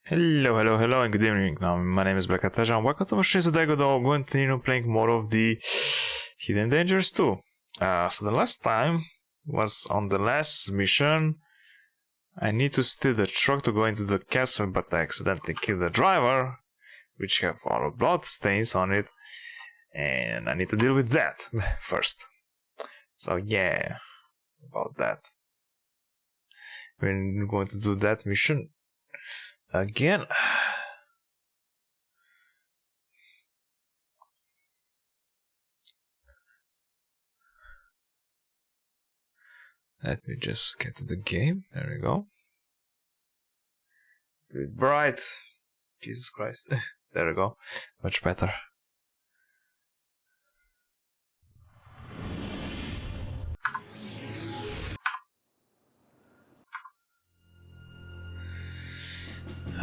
Hello, and good evening. My name is Black Ataja, and welcome to my stream. Today I'm going to continue playing more of the Hidden Dangers 2. So the last time was on the last mission. I need to steal the truck to go into the castle, but I accidentally killed the driver, which have all blood stains on it, and I need to deal with that first. So yeah, about that. We're going to do that mission again. Let me just get to the game. There we go. Good bright. Jesus Christ. There we go. Much better.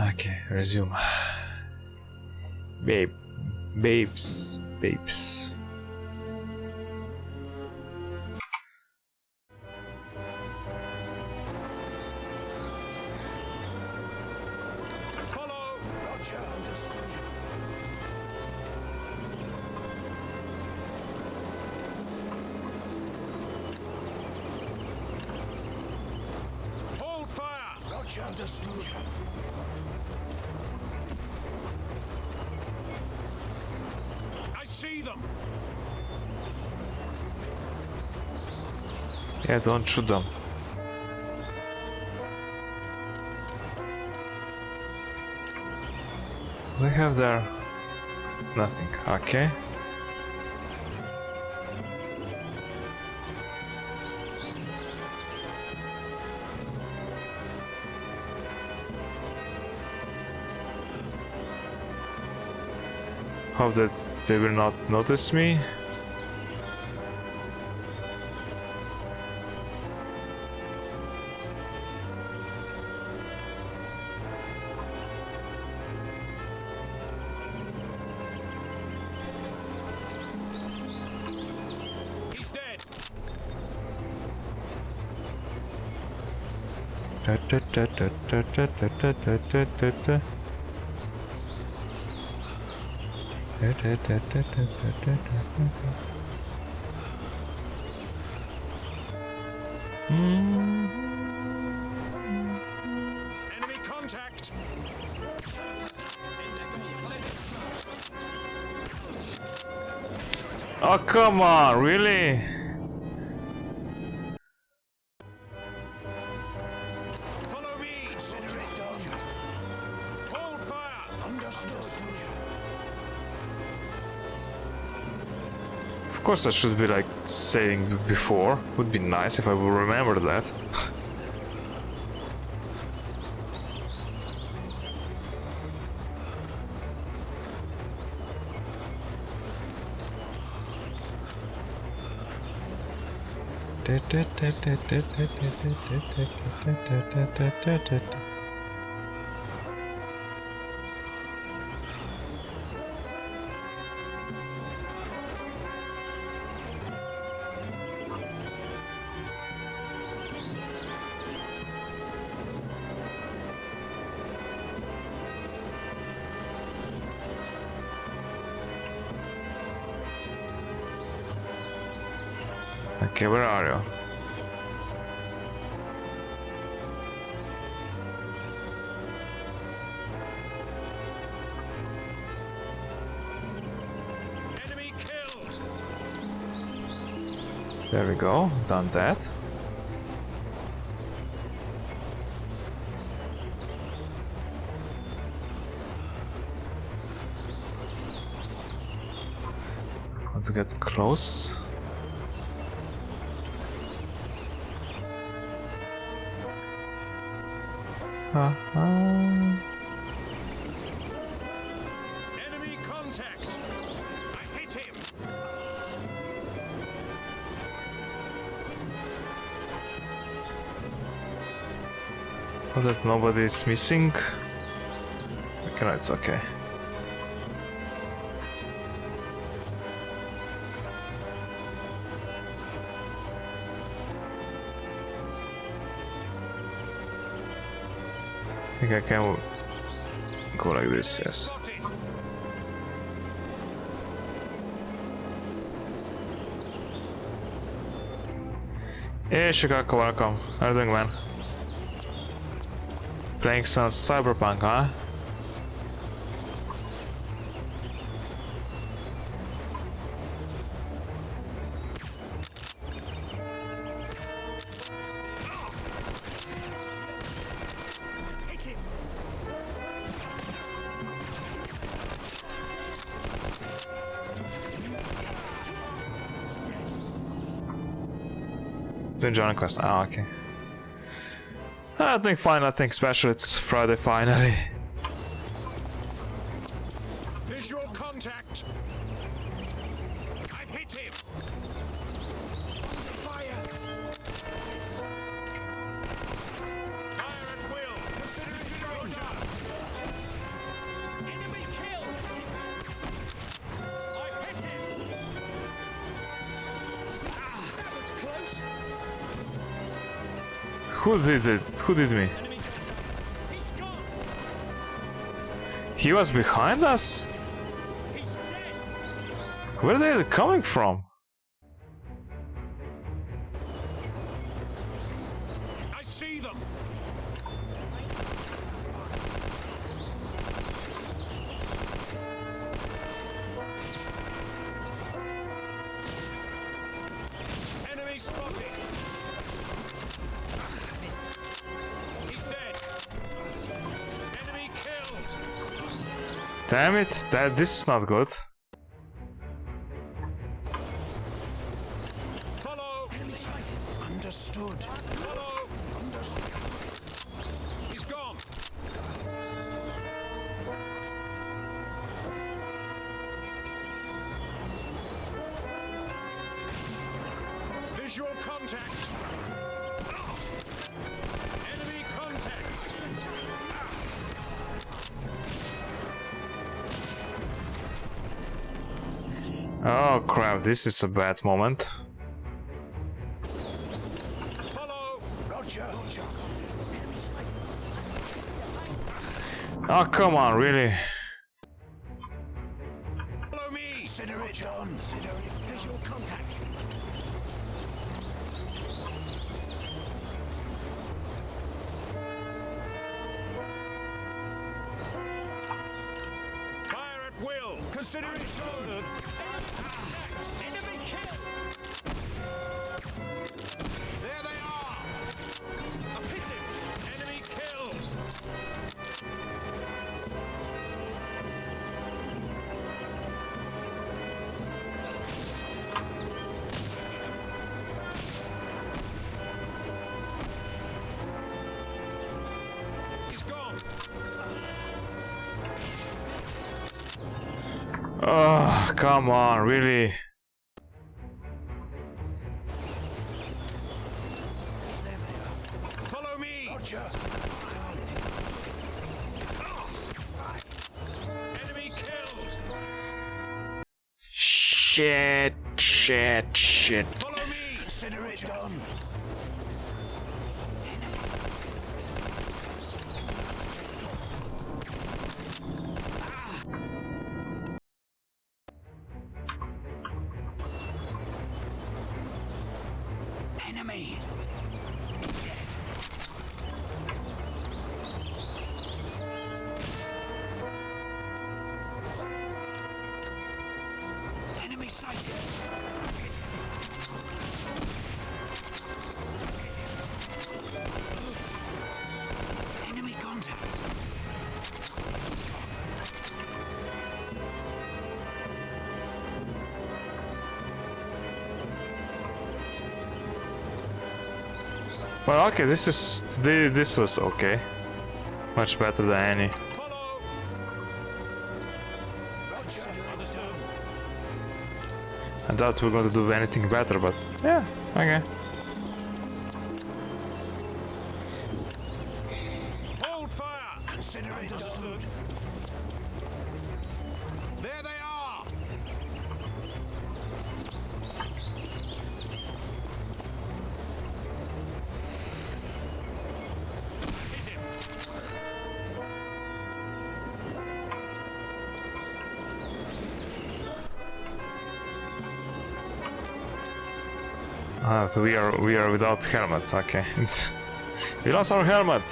Okay, resume. Babes. Follow! Roger, understood. Hold fire! Roger, understood. I see them! Yeah, don't shoot them. They have there nothing. Okay. Hope that they will not notice me. He's dead! Enemy contact! Oh, come on, really? Follow me! Consider it done. Hold fire! Understood. Of course I should be like saying before. Would be nice if I would remember that. Okay, where are you? Enemy killed! There we go, done that. Want to get close. Enemy contact! I hit him! Oh, that nobody is missing. Okay, no, it's okay. I think I can Go like this, yes. Spotted. Hey Chicago, welcome. How are you doing, man? Playing some Cyberpunk, huh? Hit him. Doing Johnny Quest. Ah, okay. Nothing fine, nothing special. It's Friday finally. Visual contact. I've hit him. Fire. Fire at will. Consider it Roger. Enemy killed. I've hit him. That was close. Who did it? Who did me? Enemy contact. He's gone. He was behind us? He's dead. Where are they coming from? I see them. Enemy spotted. He's dead. Enemy killed. Damn it, this is not good. Follow. Understood. Follow. Understood. He's gone. Visual contact. Enemy contact. Oh crap, this is a bad moment. Follow. Roger. Oh come on, really? Follow me. Consider it done. Consider it visual contact. Fire at will. Consider it done. Enemy kill. There they are. I've hit him. Enemy killed. He's gone. Oh, come on, really? Follow me. Roger. Enemy killed. Shit, shit, shit. Follow me. Consider it done. Enemy. Enemy sighted. Enemy contact. Well, okay, this was okay. Much better than any. Follow. Roger. Understood. I doubt we're going to do anything better, but yeah, okay. Hold fire. Consider it understood. There they are. Hit him. we are without helmet. Okay, we lost our helmet.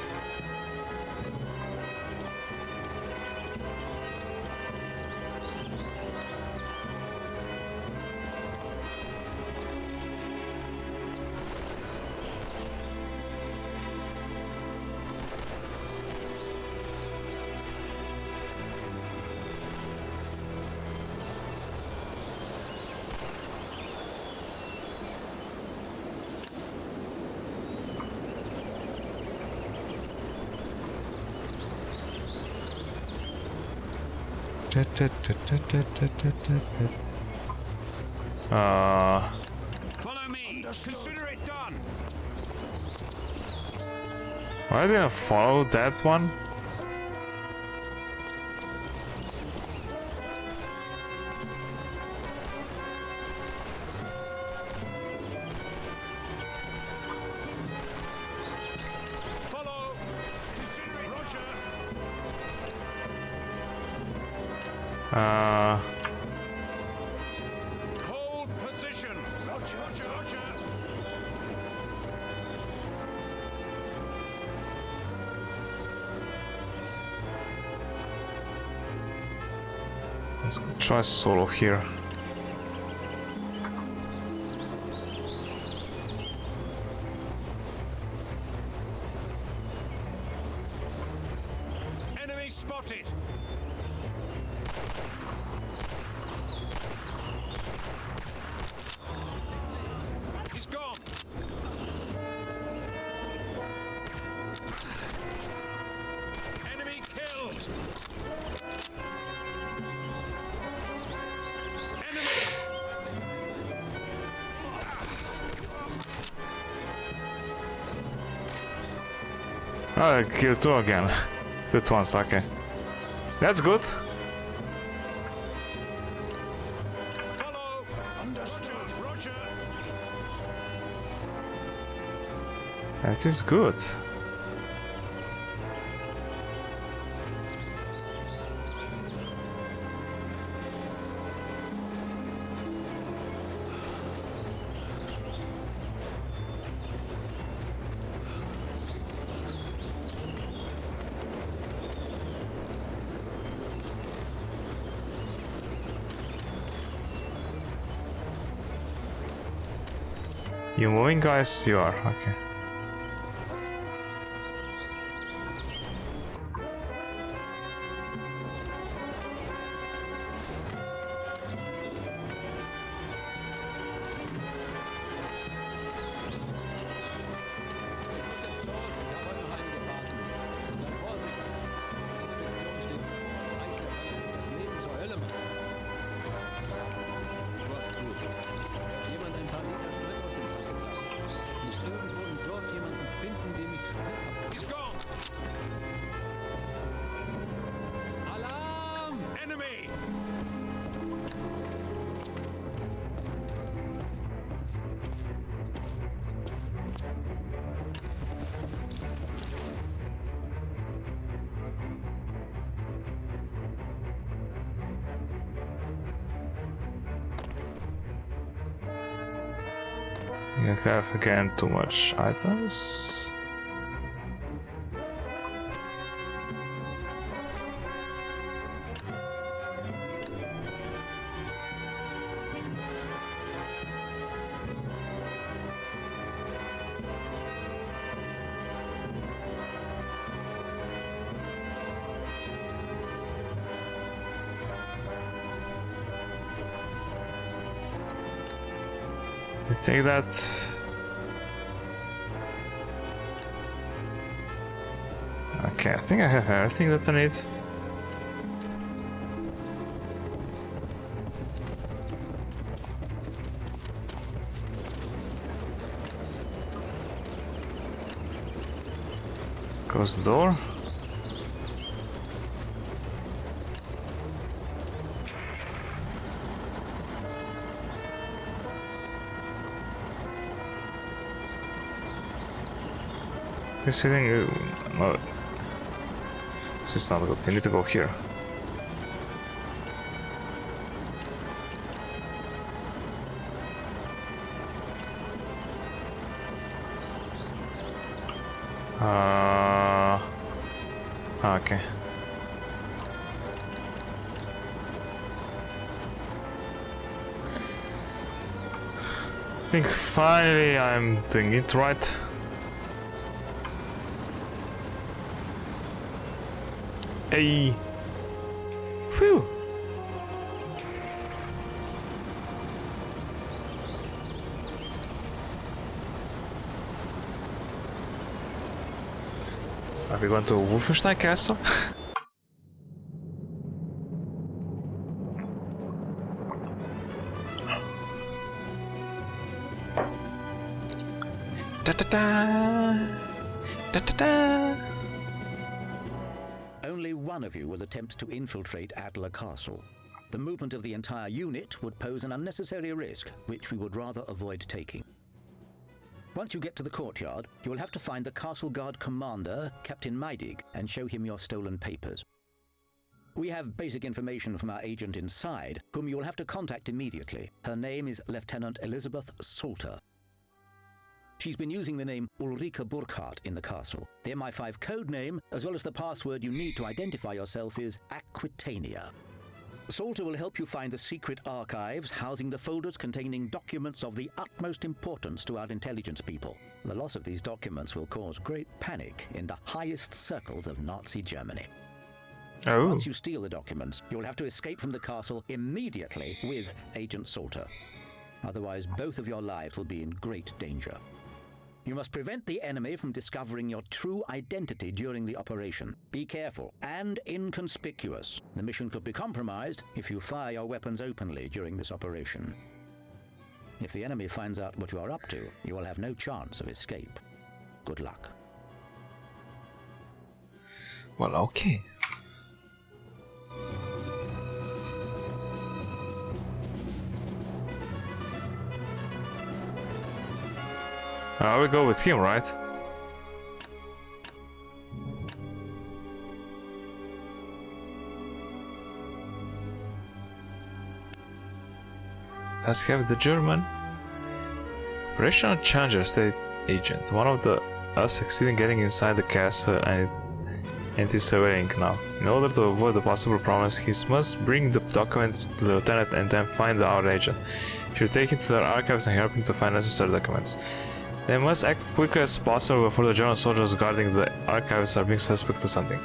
Follow me. Consider it done. Why didn't I follow that one? Follow. Consider it. Roger. Hold position. Roger. Roger. Roger. Let's try solo here. Enemy spotted. He's gone. Enemy killed. Enemy. Oh, I killed two again. Two at once, okay. That's good. Follow. Understood. Roger. That is good. You moving, guys? You are, okay. He's gone. Alarm! Enemy! You have again too much items. I take that. Okay, I think I have everything that I need. Close the door. This feeling, no, this is not good. You need to go here. Okay. I think finally I'm doing it right. Hey. Whew. Are we going to Wolfenstein Castle? Da da da. Da da da. Only one of you will attempt to infiltrate Adler Castle. The movement of the entire unit would pose an unnecessary risk, which we would rather avoid taking. Once you get to the courtyard, you will have to find the Castle Guard commander, Captain Meidig, and show him your stolen papers. We have basic information from our agent inside, whom you will have to contact immediately. Her name is Lieutenant Elizabeth Salter. She's been using the name Ulrika Burkhardt in the castle. The MI5 code name, as well as the password you need to identify yourself, is Aquitania. Salter will help you find the secret archives housing the folders containing documents of the utmost importance to our intelligence people. The loss of these documents will cause great panic in the highest circles of Nazi Germany. Oh. Once you steal the documents, you'll have to escape from the castle immediately with Agent Salter. Otherwise, both of your lives will be in great danger. You must prevent the enemy from discovering your true identity during the operation. Be careful and inconspicuous. The mission could be compromised if you fire your weapons openly during this operation. If the enemy finds out what you are up to, you will have no chance of escape. Good luck. Well, okay. I will go with him, right? Let's have the German. Operational Challenger State Agent. One of us succeeding getting inside the castle and anti-surveying now. In order to avoid the possible problems, he must bring the documents to the lieutenant and then find our agent. If you take him to their archives and help him to find necessary documents. They must act quickly as possible before the German soldiers guarding the archives are being suspect to something.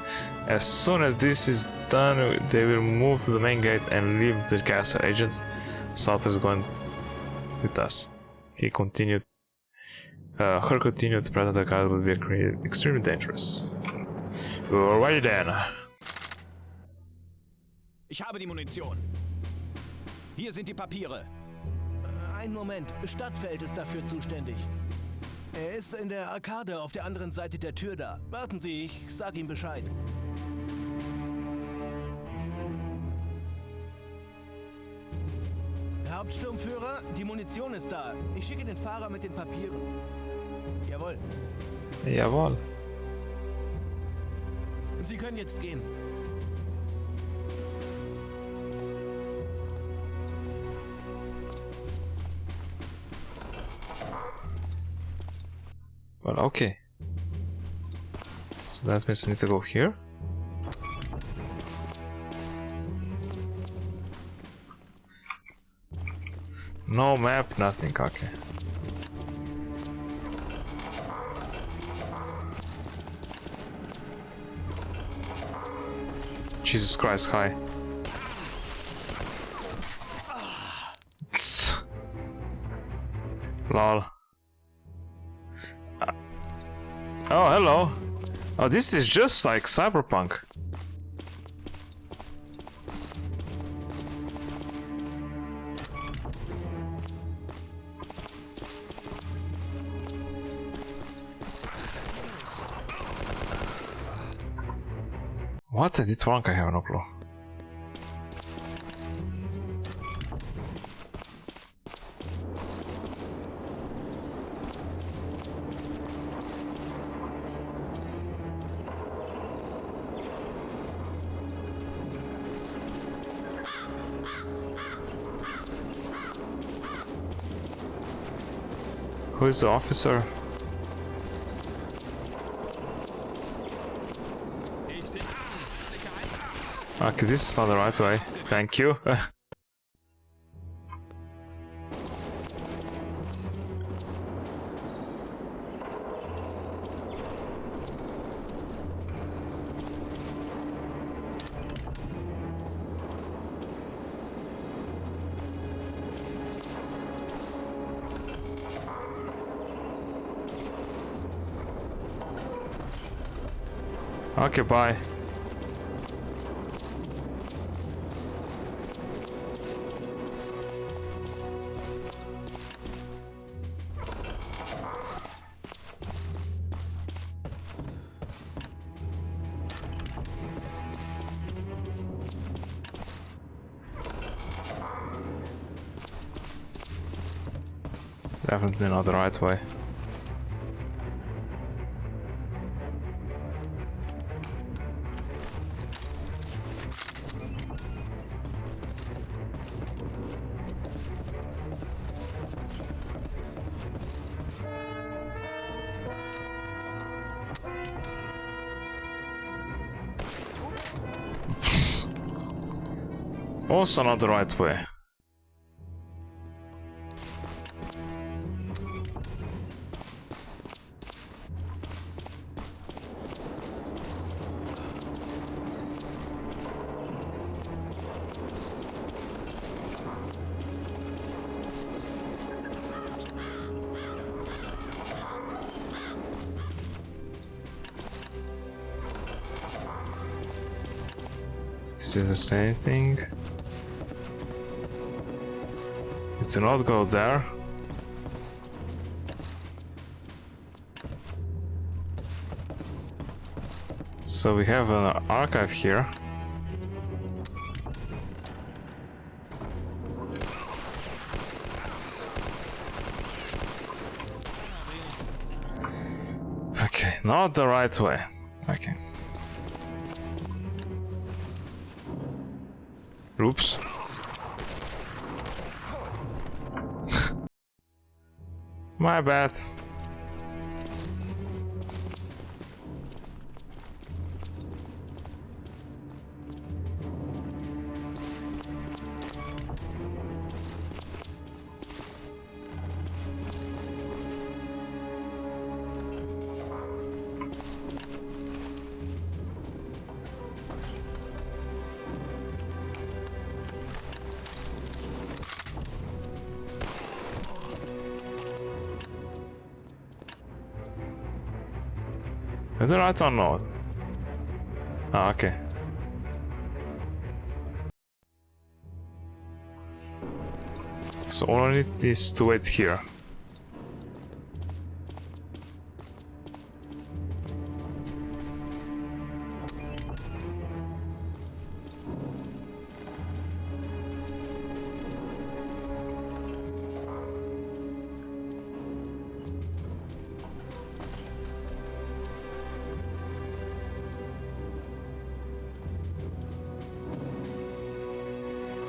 As soon as this is done, they will move to the main gate and leave the castle. Agent Salter is going with us. He continued. Her continued presence at the castle will be extremely dangerous. Alrighty then. Ich habe die Munition. Hier sind die Papiere. Einen Moment, Stadtfeld ist dafür zuständig. Er ist in der Arkade auf der anderen Seite der Tür da. Warten Sie, ich sag ihm Bescheid. Hauptsturmführer, die Munition ist da. Ich schicke den Fahrer mit den Papieren. Jawohl. Jawohl. Sie können jetzt gehen. Well, okay. So that means I need to go here. No map, nothing, okay. Jesus Christ, hi. Lol. Oh, hello. Oh, this is just like Cyberpunk. What I did wrong, I have no clue. Who is the officer? Ich sehe. Okay, this is not the right way. Thank you. Okay, bye. Definitely not the right way. Also not the right way. This is the same thing. Do not go there. So we have an archive here. Okay, not the right way. Okay. Oops. My bad. Is it right or not? Ah, okay. So all I need is to wait here.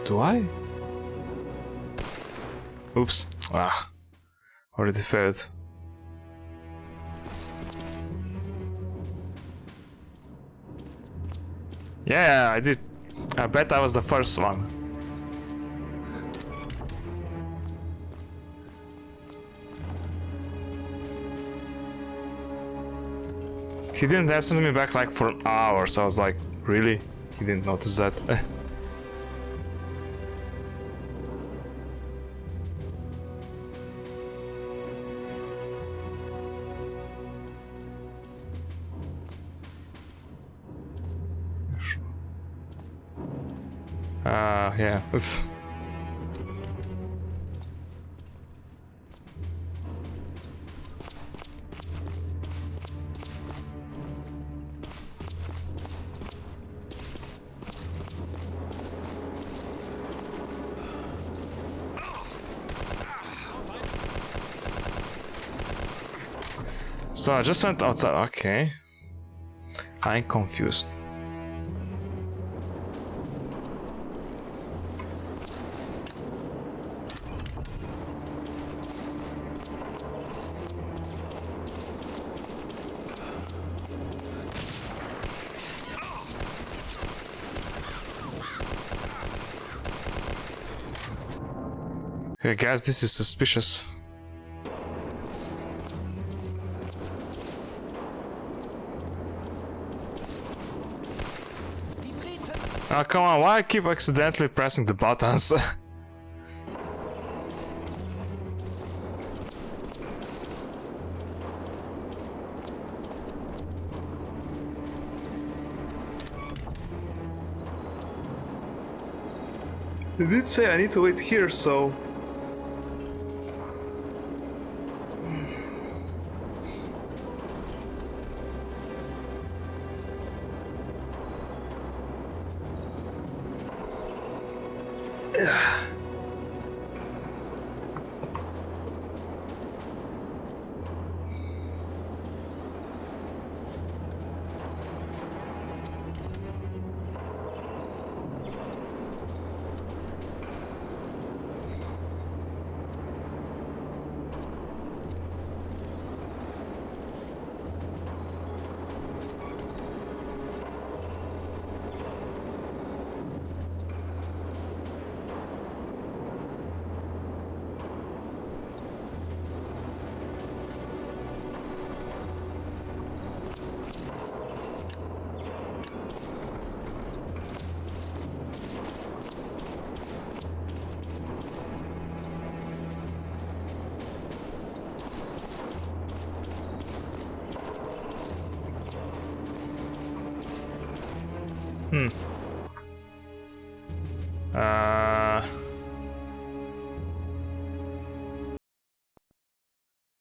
Do I? Oops. Ah. Already failed. Yeah, I did. I bet I was the first one. He didn't answer me back like for hours. I was like, really? He didn't notice that. Yeah. So I just went outside. Okay. I'm confused. Okay, guys, this is suspicious. Oh, come on, why I keep accidentally pressing the buttons? They did say I need to wait here, so...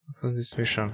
What was this mission?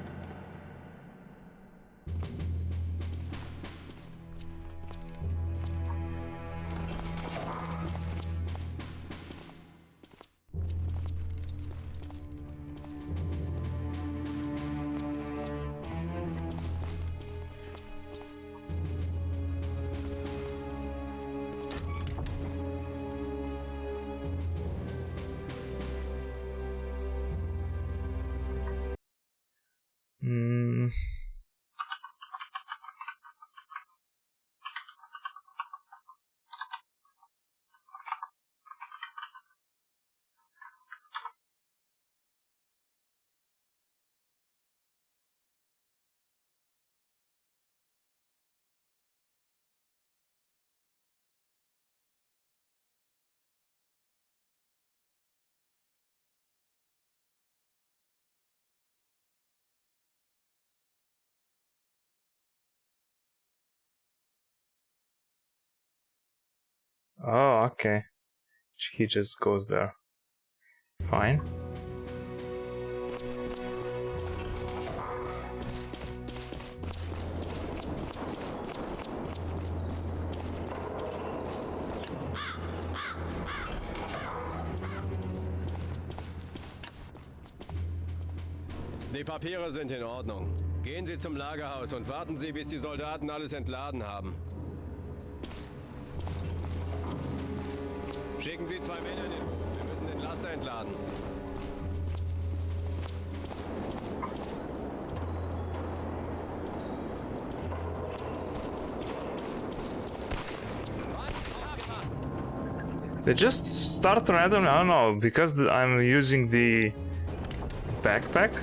Oh, okay. He just goes there. Fine. Die Papiere sind in Ordnung. Gehen Sie zum Lagerhaus und warten Sie, bis die Soldaten alles entladen haben. Schicken Sie 2 Männer in den Hof. Wir müssen den Laster entladen. They just start random. I don't know, because I'm using the backpack.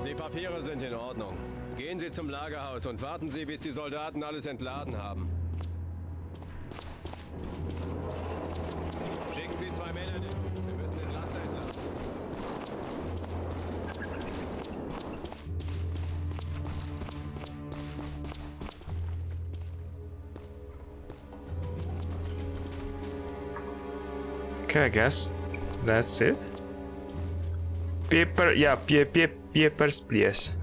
Die Papiere sind in Ordnung. Gehen Sie zum Lagerhaus und warten Sie, bis die Soldaten alles entladen haben. Schicken Sie 2 Männer in den Hof. Wir müssen den Laster entladen. Okay, I guess that's it. Paper, yeah, papers, please.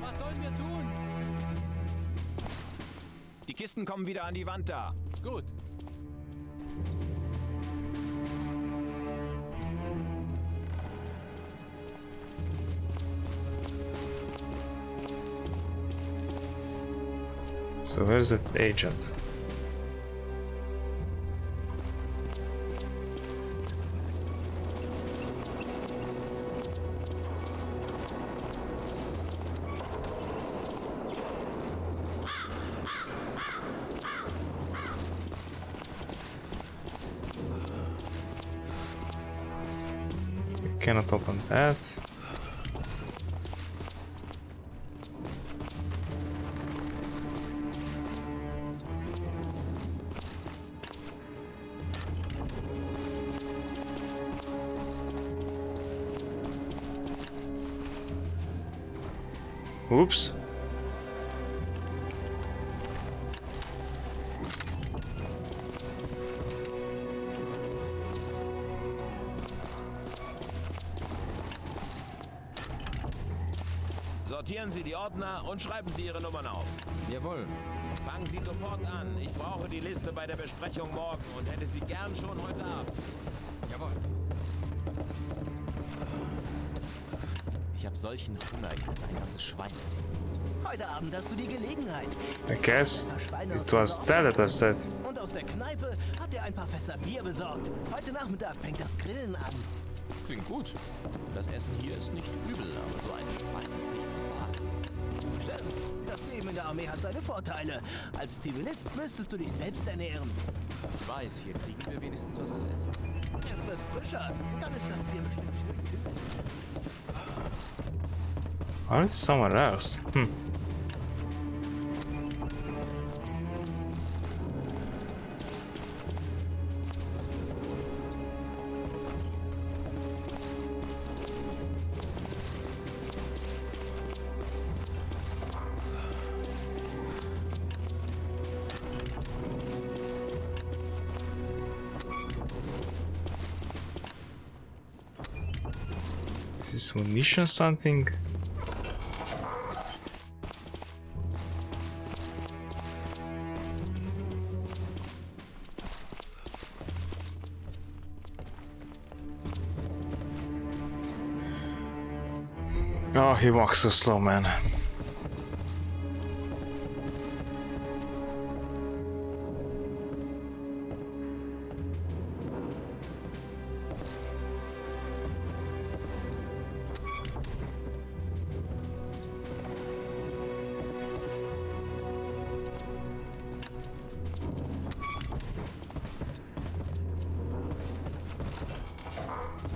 Was sollen wir tun? Die Kisten kommen wieder an die Wand da. Gut. So where's the agent? We cannot open that. Oops. Sortieren Sie die Ordner und schreiben Sie Ihre Nummern auf. Jawohl. Fangen Sie sofort an. Ich brauche die Liste bei der Besprechung morgen und hätte sie gern schon heute Abend. Jawohl. Ich habe solchen Hunger, ich könnte ein ganzes Schwein essen. Heute Abend hast du die Gelegenheit. I guess it was that I said. Und aus der Kneipe hat er ein paar Fässer Bier besorgt. Heute Nachmittag fängt das Grillen an. Klingt gut. Das Essen hier ist nicht übel, aber so ein Schwein ist nicht zu verachten. Stimmt, das Leben in der Armee hat seine Vorteile. Als Zivilist müsstest du dich selbst ernähren. Ich weiß, hier kriegen wir wenigstens was zu essen. Es wird frischer und dann ist das Bier bestimmt schön kühl. Or is it somewhere else? Is this munition something? Oh, he walks so slow, man.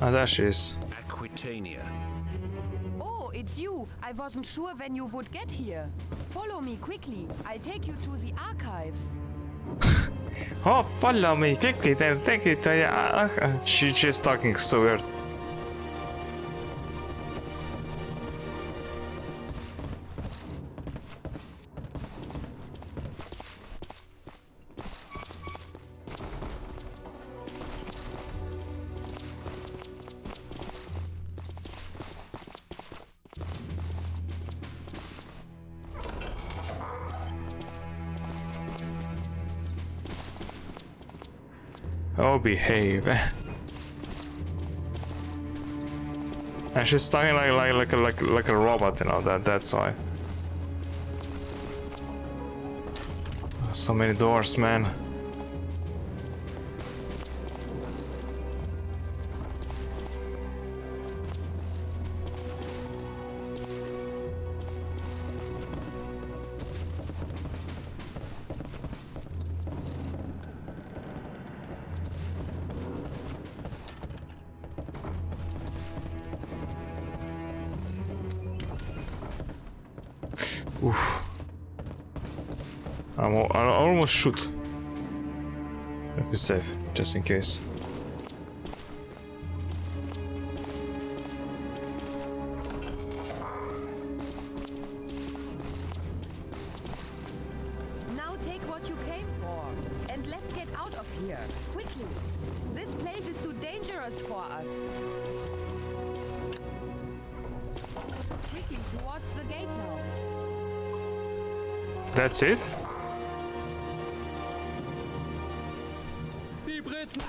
Ah, there she is. Aquitania. Oh, it's you. I wasn't sure when you would get here. Follow me quickly. I'll take you to the archives. Oh, follow me quickly, then take it. She's talking so weird. Oh, behave. And she's talking like a robot, you know. That's why. So many doors, man. Oof. I'll almost shoot. Let me save, just in case. what you came for. And let's get out of here. Quickly. This place is too dangerous for us. Quickly, towards the gate now. That's it? Die Briten!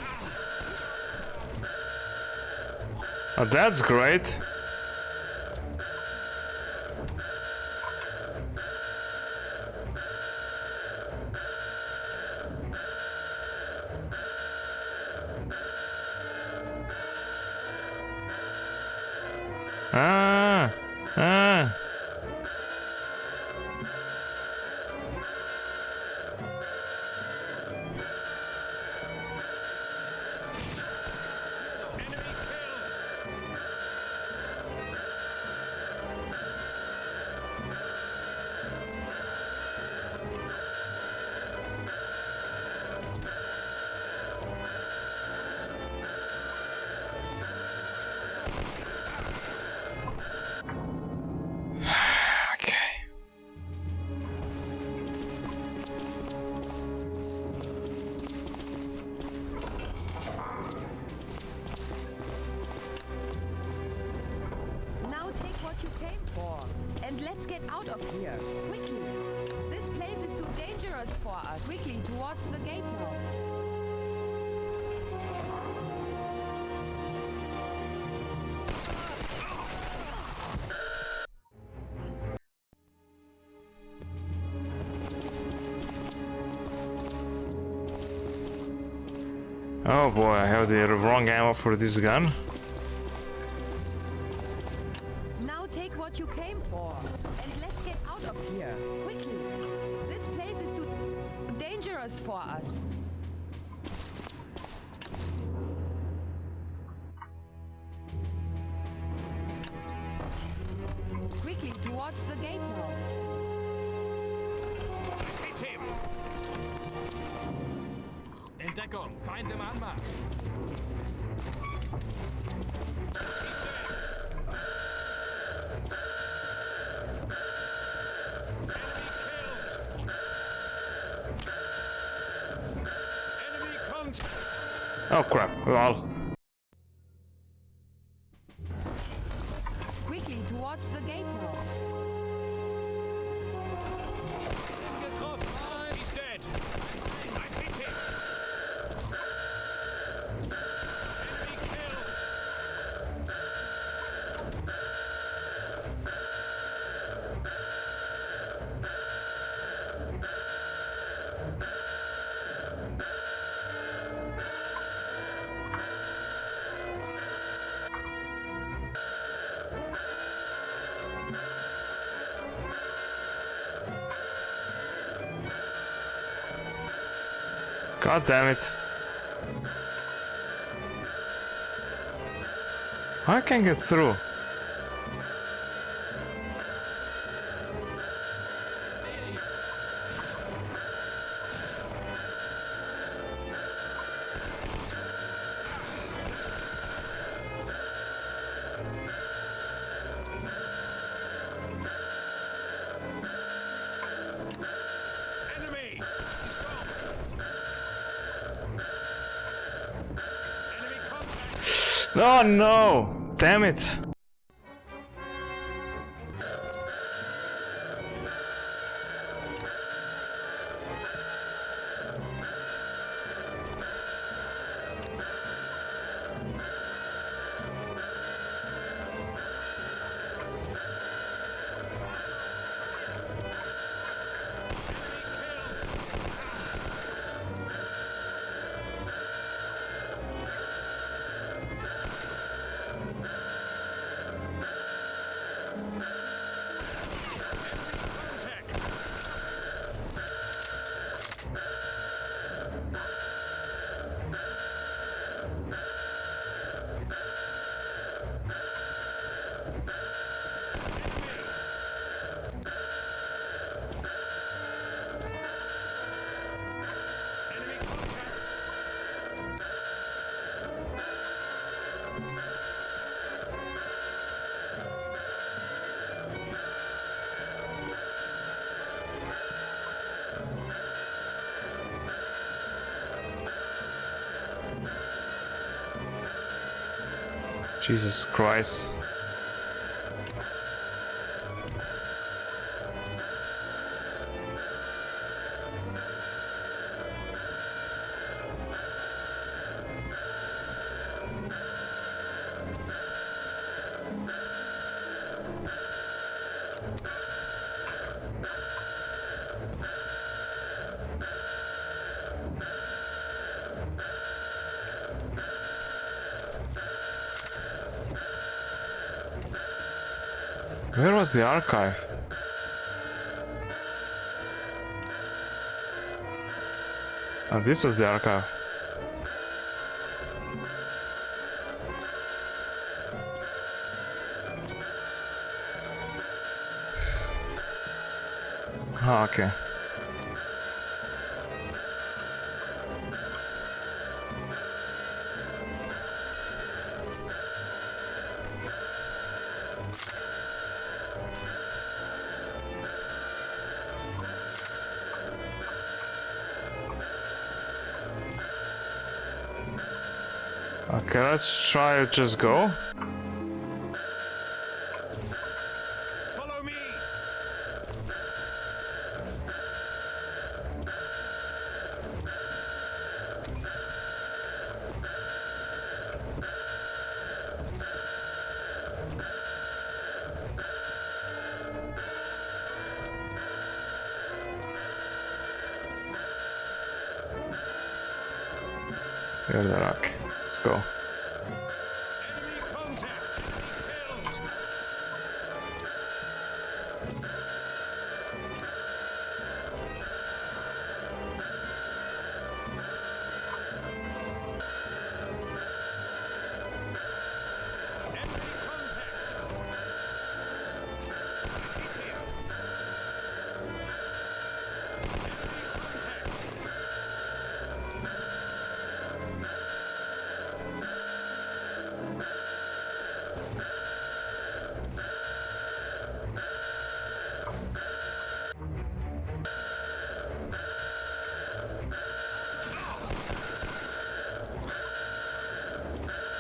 Oh, that's great. Ah. Okay. Now take what you came for. And let's get out of here. Quickly. This place is too dangerous for us. Quickly, towards the gate now. Oh boy, I have the wrong ammo for this gun. Now take what you came for. And let's get out of here. Quickly. This place is too dangerous for us. Quickly, towards the gate now. Team! Entdeckung! Feind im Anmarsch! Enemy contact! Oh crap, well. Quickly, towards the gate now. Getroffen! He's dead! I hit him! Enemy killed! God damn it. I can't get through. Enemy! He's gone! Enemy contact! Oh no! Damn it! Jesus Christ. Where was the archive? Oh, this was the archive. Oh, okay. Okay, let's try to just go. Follow me! Here's the rock. Let's go. Enemy contact! Killed!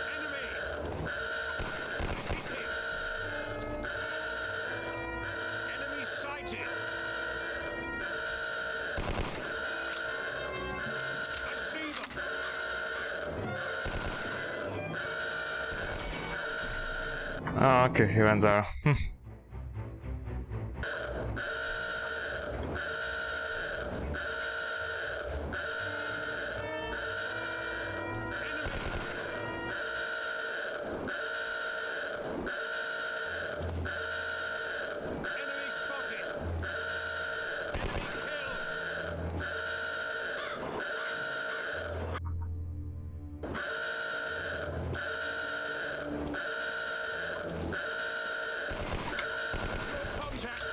Enemy contact! Hit him! Enemy sighted! I see them! Oh, okay, he went there. Enemy spotted! Enemy killed! Contact!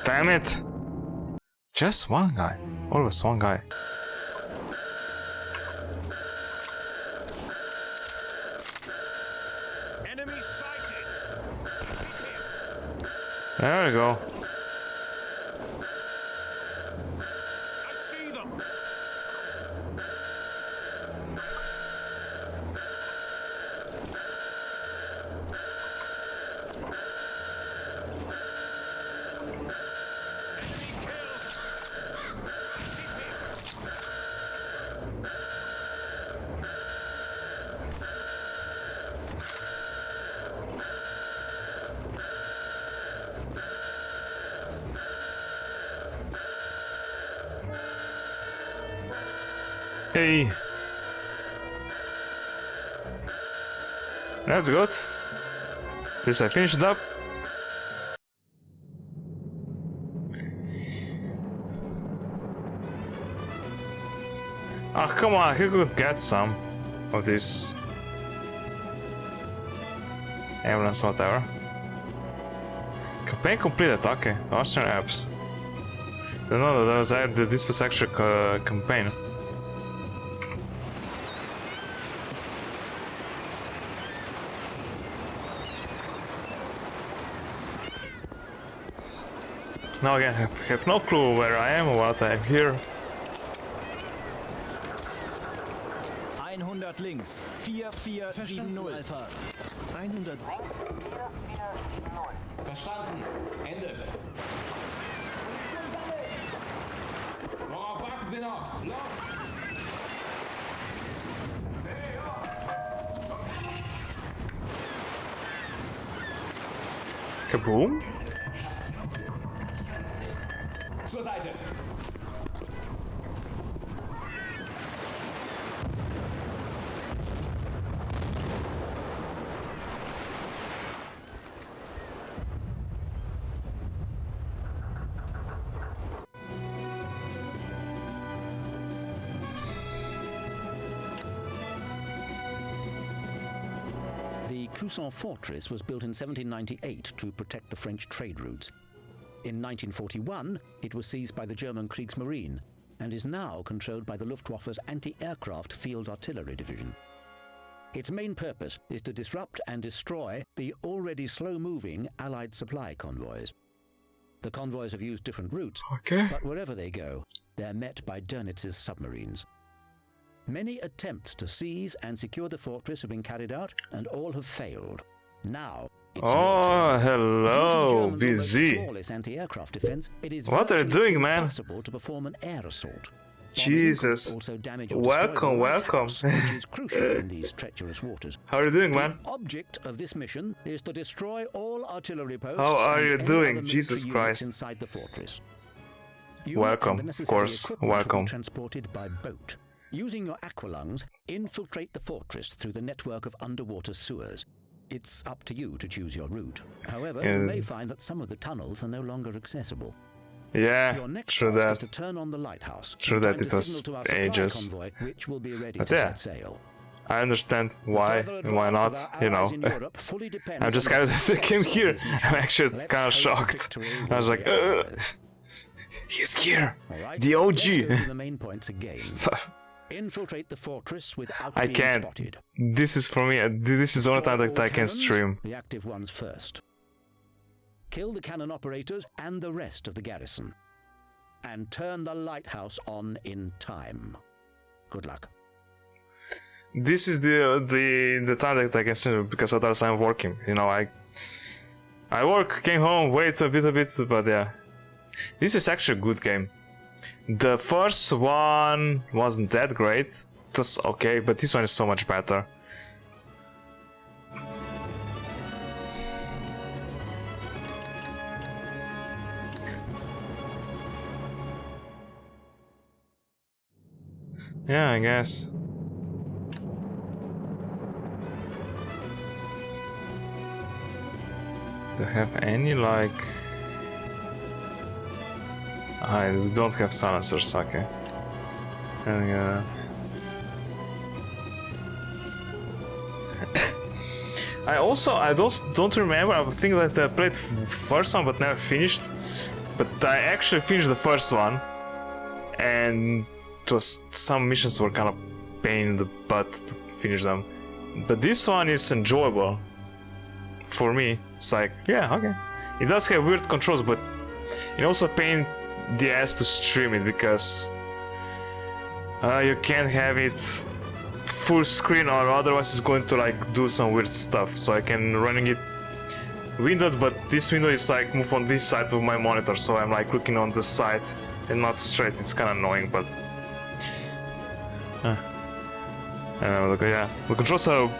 Damn it! Just one guy. Always one guy. Enemy sighted! Hit him! There we go. I see them! Enemy killed! Hit him! Hey. That's good. This I finished up. Ah, come on, he could get some of this ambulance, whatever. Campaign completed, okay. Austrian Alps. No, that was this was actually a campaign. Now again, I have no clue where I am or what I'm here. 100 links. 4470. Alpha. 100. Verstanden. Ende. Worauf warten Sie noch? Los! Kaboom! Zur Seite! The Clusson fortress was built in 1798 to protect the French trade routes. In 1941, it was seized by the German Kriegsmarine and is now controlled by the Luftwaffe's anti-aircraft field artillery division. Its main purpose is to disrupt and destroy the already slow-moving Allied supply convoys. The convoys have used different routes, Okay. but wherever they go, they're met by Donitz's submarines. Many attempts to seize and secure the fortress have been carried out, and all have failed. Now, it's your Oh, turn. hello, Using Germans' BZ. almost flawless anti-aircraft defense, it is What are you virtually doing, man? impossible to perform an air assault. Bombing Jesus. could also damage or destroy the Welcome, welcome. lighthouse, which is crucial in these treacherous waters. How are you doing, man? The object of this mission is to destroy all artillery posts. How are and you any doing? other Jesus military units Christ. inside the fortress. You Welcome, and the of necessary course, equipment will be welcome. transported by boat. Using your aqualungs, infiltrate the fortress through the network of underwater sewers. It's up to you to choose your route. However, you Yes. may find that some of the tunnels are no longer accessible. Yeah, Your next true task that. is to turn on the lighthouse. True in that time it to was signal to our supply ages. convoy, which will be ready But to yeah. set sail. I understand The why further and why advance of not, our you know. allies in Europe fully depends I'm just on kind the of they success came of here. this mission. I'm actually Let's kind of hope shocked. victory I was will like, be ours. he's here. All right, The let's OG. go through the main points again. Stop. Infiltrate the fortress without I being can't. spotted. This is for me. This is the only time Destroy that all I can cannons, stream. The active ones first. Kill the cannon operators and the rest of the garrison. And turn the lighthouse on in time. Good luck. This is the time that I can stream because otherwise I'm working. You know, I work, came home, wait a bit, but yeah. This is actually a good game. The first one wasn't that great. It was okay, but this one is so much better. Yeah, I guess. Do you have any, like... I don't have silencers, okay. And, I don't remember, I think that I played first one but never finished. But I actually finished the first one. And it was, some missions were kind of pain in the butt to finish them. But this one is enjoyable. For me, it's like, yeah, okay. It does have weird controls, but it also pain the ass to stream it because you can't have it full screen or otherwise it's going to like do some weird stuff. So I can running it windowed, but this window is like move on this side of my monitor, so I'm like looking on the side and not straight. It's kind of annoying, but look, yeah, the controls are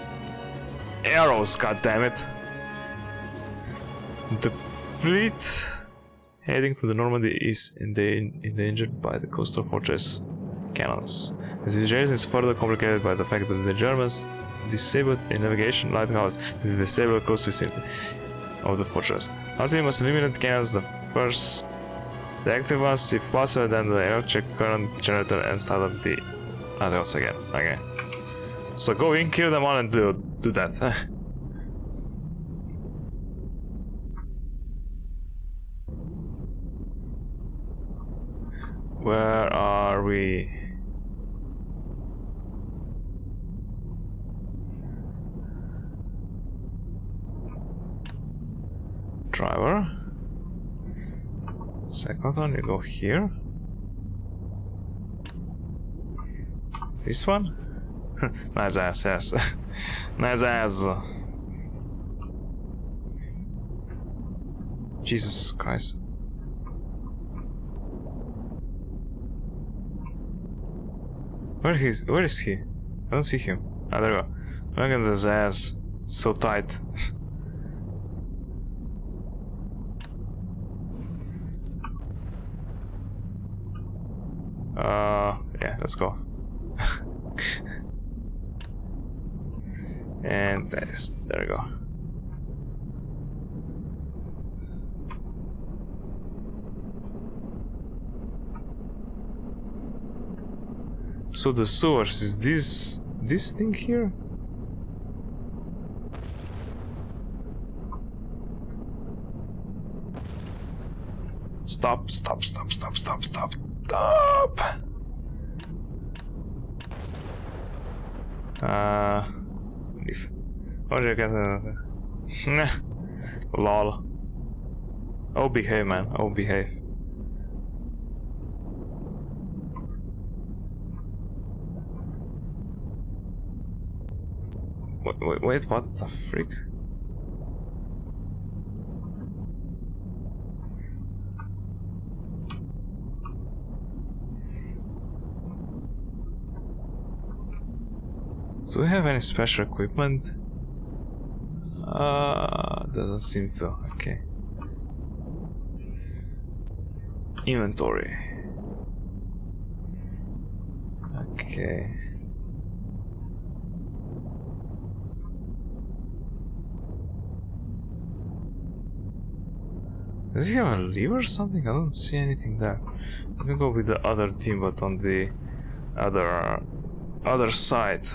arrows. God damn it! The fleet heading to the Normandy is endangered by the coastal fortress cannons. The situation is further complicated by the fact that the Germans disabled a navigation lighthouse in the disabled coast vicinity of the fortress. Our team must eliminate cannons the active ones if possible, then the electric current generator and start up the lighthouse again. Okay. So go in, kill them all and do that. Where are we? Driver. Second one, you go here. This one? Nice ass, yes. Nice ass. Jesus Christ. Where is he? I don't see him. Ah, there we go. Look at his ass. It's so tight. Yeah, let's go. And there we go. So the source is this thing here? Stop. Leave. What do you get? Lol. Oh, behave, man. Oh, behave. Wait, what the freak? Do we have any special equipment? Doesn't seem to. Okay. Inventory. Okay. Does he have a lever or something? I don't see anything there. Let me go with the other team, but on the other side.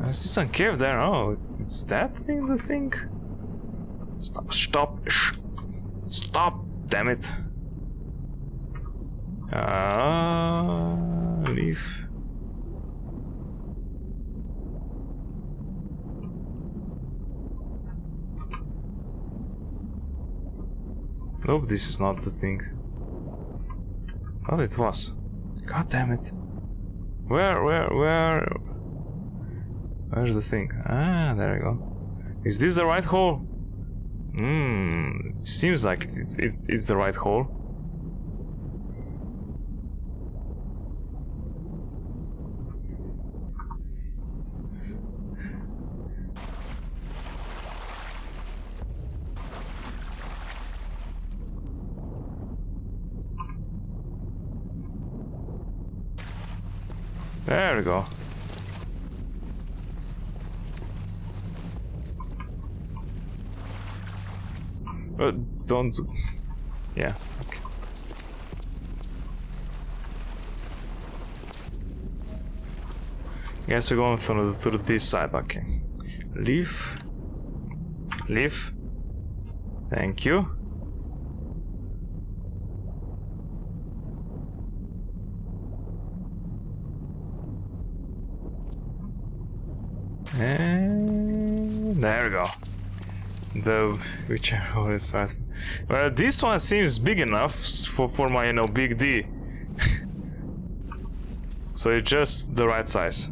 I see some cave there. Oh, it's that thing, the thing? Stop. Damn it. Leave. Nope, this is not the thing. Oh, it was. God damn it. Where's the thing? Ah, there we go. Is this the right hole? Seems like it's the right hole. There we go. Don't. Yeah. Okay. Guess we're going through this side. Okay. Leave. Thank you. And there we go. Whichever is right. Well, this one seems big enough for my, big D. So it's just the right size.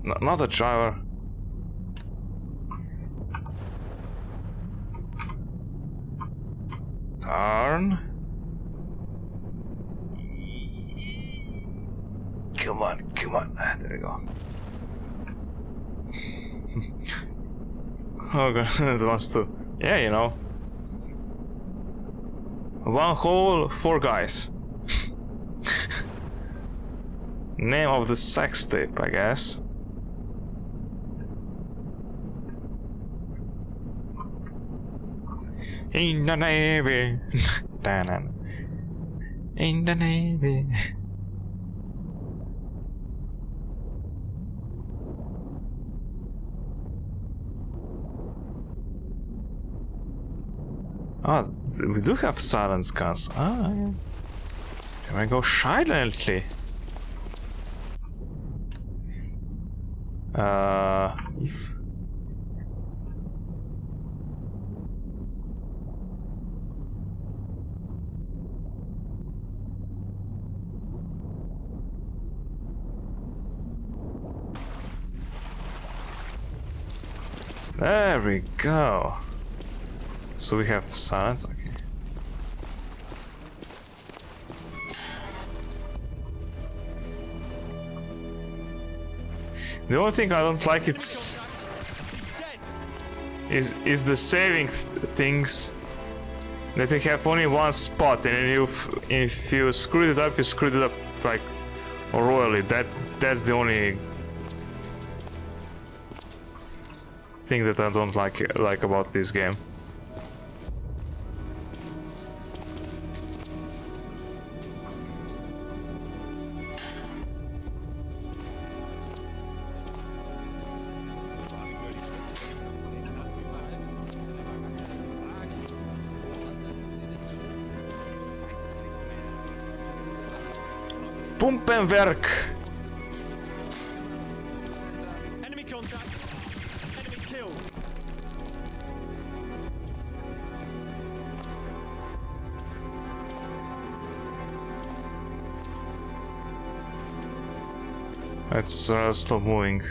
Not a driver. Turn. Come on. There we go. Oh god, it wants to. Yeah, One hole, 4 guys. Name of the sex tape, I guess. In the Navy. In the Navy. Oh, we do have silence guns. Ah, yeah. Can I go silently? If... There we go. So we have silence, okay. The only thing I don't like is the saving things that you have only one spot, and if you screwed it up, you screwed it up like royally. That's the only thing that I don't like about this game. Pumpenwerk! Enemy contact. Enemy killed. Let's stop moving.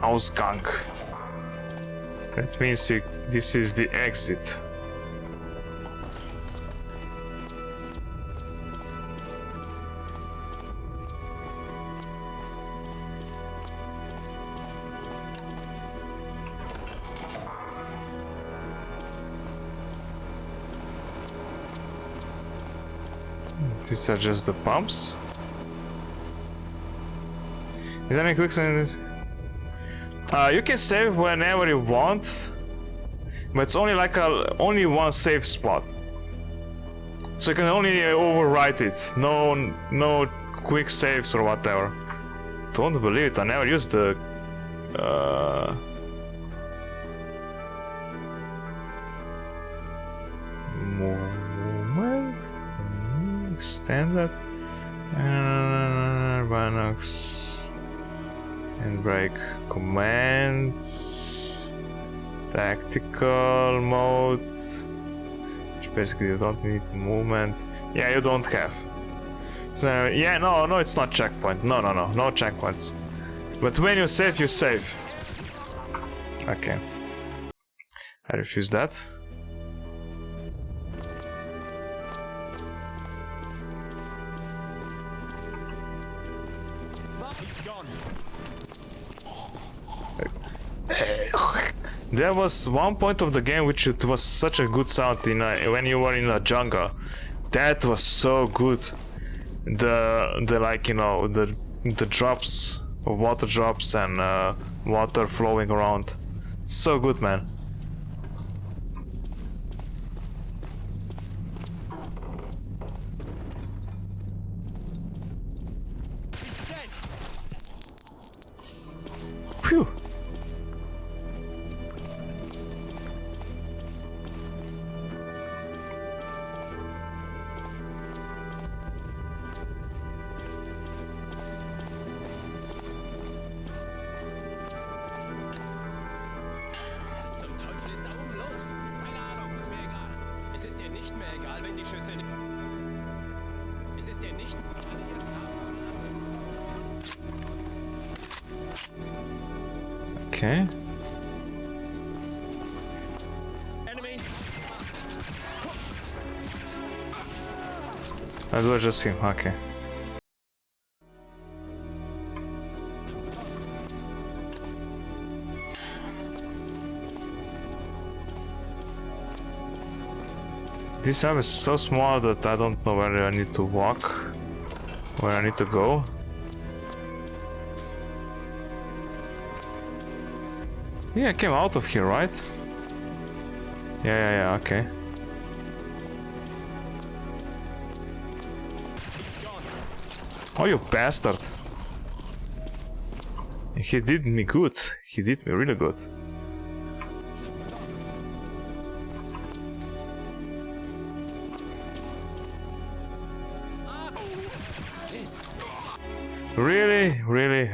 Ausgang. That means this is the exit. These are just the pumps. Is there any quick in this? You can save whenever you want, but it's only like only one save spot. So you can only overwrite it. No quick saves or whatever. Don't believe it. I never used the. Movement. Extend that. Binox. And break commands. Tactical mode. Which basically you don't need movement. Yeah, you don't have. So yeah, no, it's not checkpoint. No checkpoints. But when you save, you save. Okay. I refuse that. There was one point of the game which it was such a good sound in when you were in a jungle. That was so good. The like, you know, the drops, water drops and water flowing around. It's so good, man. Phew. Okay. Enemy. That was just him. Okay. This map is so small that I don't know where I need to walk, where I need to go. Yeah, I came out of here, right? Yeah, okay. Oh, you bastard! He did me good. He did me really good. Really? Really?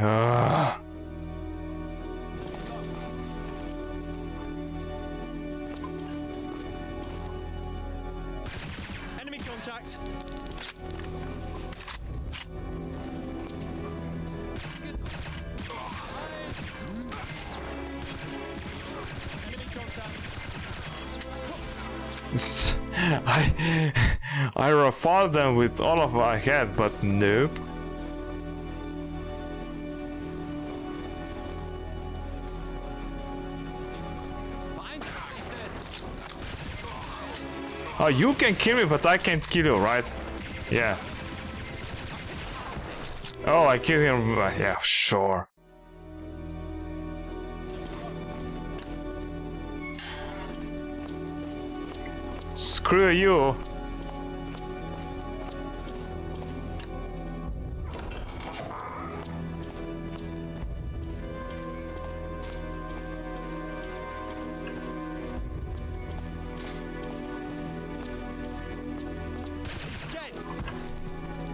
Enemy contact. I fought them with all of my head, but nope. Oh, you can kill me, but I can't kill you, right? Yeah. Oh, I kill him. Yeah, sure. Screw you.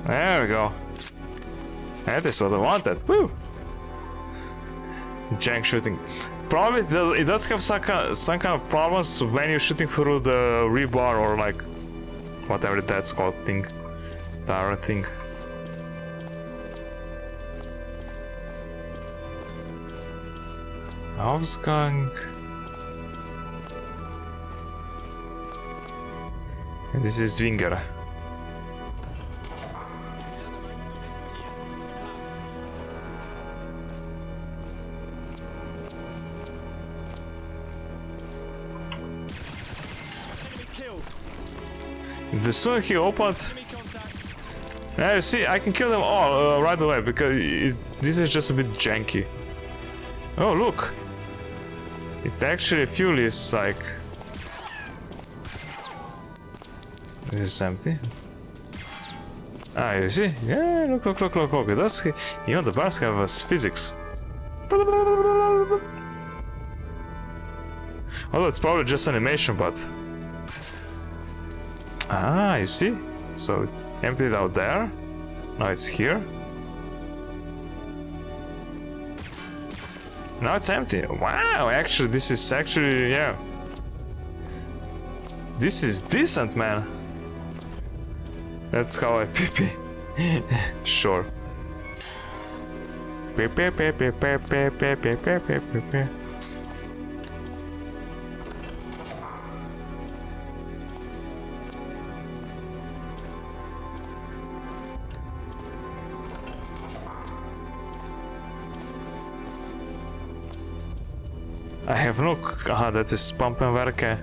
There we go. That is what I wanted. Woo! Jank shooting. Probably it does have some kind of problems when you're shooting through the rebar or like whatever that's called thing. Power thing. Ausgang. And this is Zwinger. The sooner he opened, now you see, I can kill them all right away because this is just a bit janky. Oh look, it actually fuel is like this is empty. Ah, you see? Yeah, look. It does. Even the bars have physics. Although it's probably just animation, but. Ah, you see? So emptied out there. Now it's here. Now it's empty. Wow, actually this is actually, yeah. This is decent, man. That's how I pee. Sure. I have no... Aha, dat is pompen werken.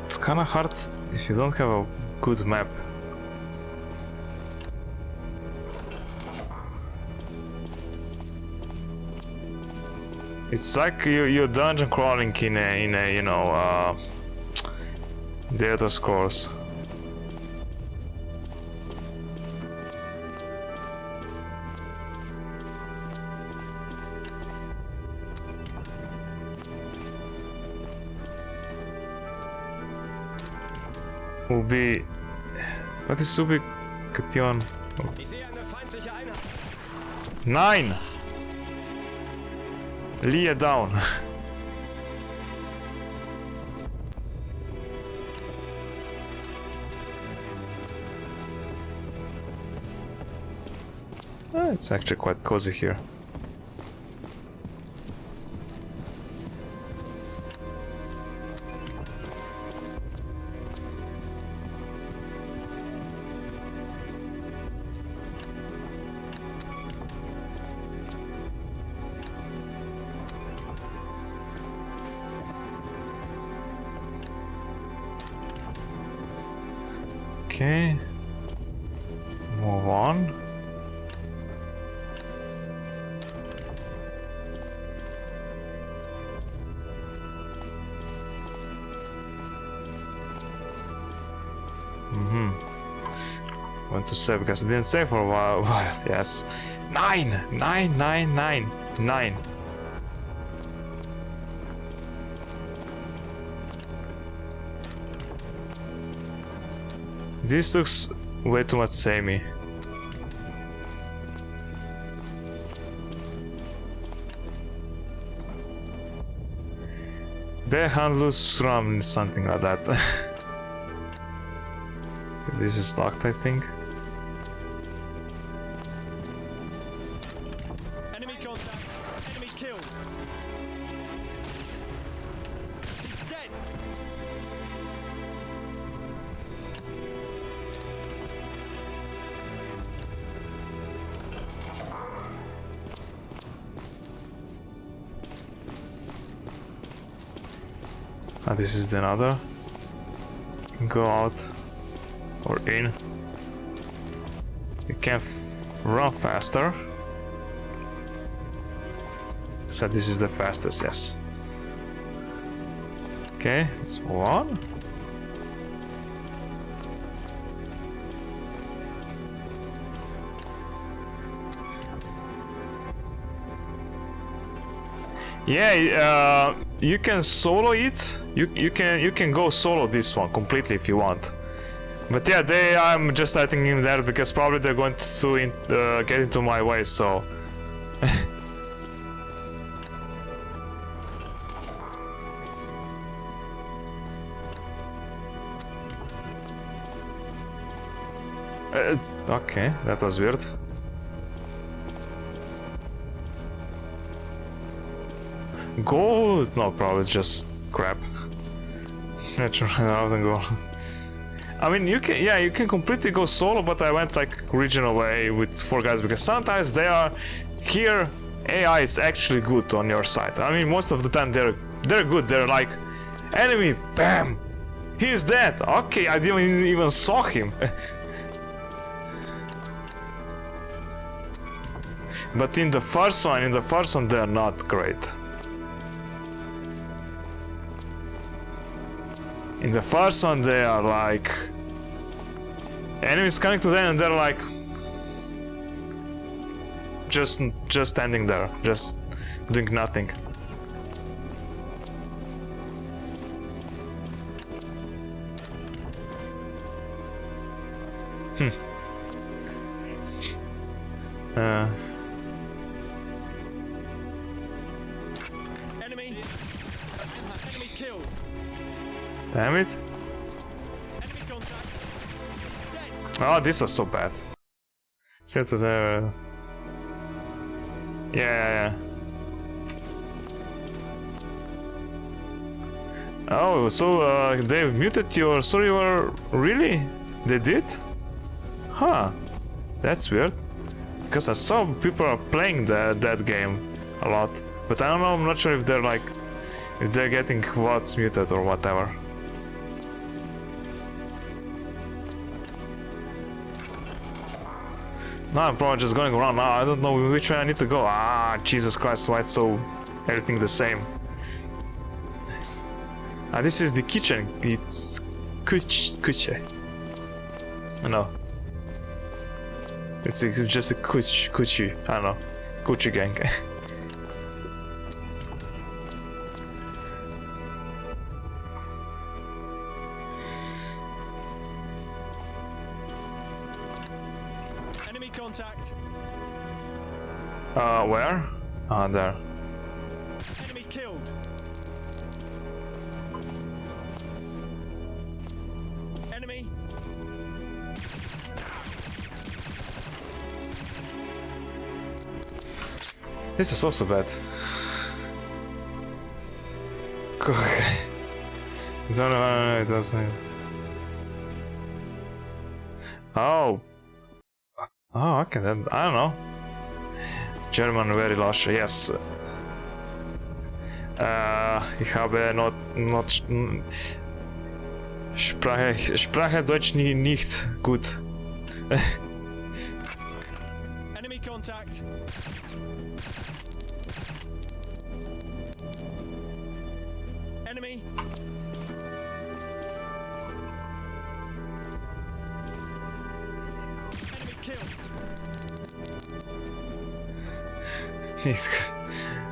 It's kinda hard if you don't have a good map. It's like you're dungeon crawling in a you know the Elder Scrolls. Ubi, what is Ubication? Ich sehe eine feindliche Einheit. Nein! Leah down. It's actually quite cozy here. Okay, move on. Want to save because I didn't save for a while. Yes. 9! 9, 9, 9, 9. This looks way too much samey. Behandlus Ram, something like that. This is locked, I think. Enemy contact. Enemy killed. He's dead. Ah, this is the another. Go out or in. You can run faster. So this is the fastest, yes. Okay, let's move on. Yeah, you can solo it. You can go solo this one completely if you want. But yeah, I'm just letting him there because probably they're going to get into my way. So. Okay, that was weird. Gold? No, probably it's just crap. Natural and go. I mean, you can completely go solo, but I went like regional way with 4 guys because sometimes they are here. AI is actually good on your side. I mean, most of the time they're good. They're like, enemy, bam, he's dead. Okay, I didn't even saw him. But in the first one, they're not great. In the first one, they are like enemies coming to them, and they're like just standing there, just doing nothing. Enemy killed. Damn it! Enemy contact. Dead. Oh, this was so bad. So to the yeah. Oh, so they muted your server? Really? They did? Huh? That's weird. Because I saw people are playing that game a lot, but I don't know. I'm not sure if they're getting what's muted or whatever. No, I'm probably just going around now. I don't know which way I need to go. Ah, Jesus Christ, why it's so everything the same? Ah, this is the kitchen. It's kuche. No. It's just a kuchi. I don't know. Kuchi gang. Enemy contact. Where? Ah, there. Enemy killed. Enemy. This is also bad. No, it doesn't. Oh. Oh, okay, then, I don't know. German very lush, yes. Ich habe not Sprache Deutsch nicht gut. Enemy contact. Enemy.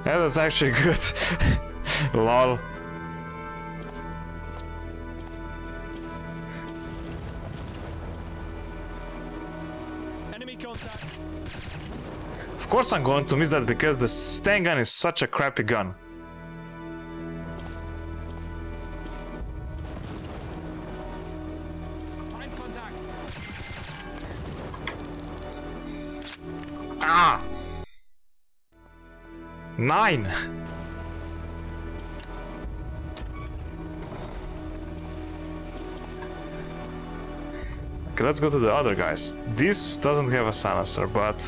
Yeah, that's actually good. Lol. Enemy contact. Of course I'm going to miss that because the Sten gun is such a crappy gun. Find contact. Ah! 9! Okay, let's go to the other guys. This doesn't have a silencer, but...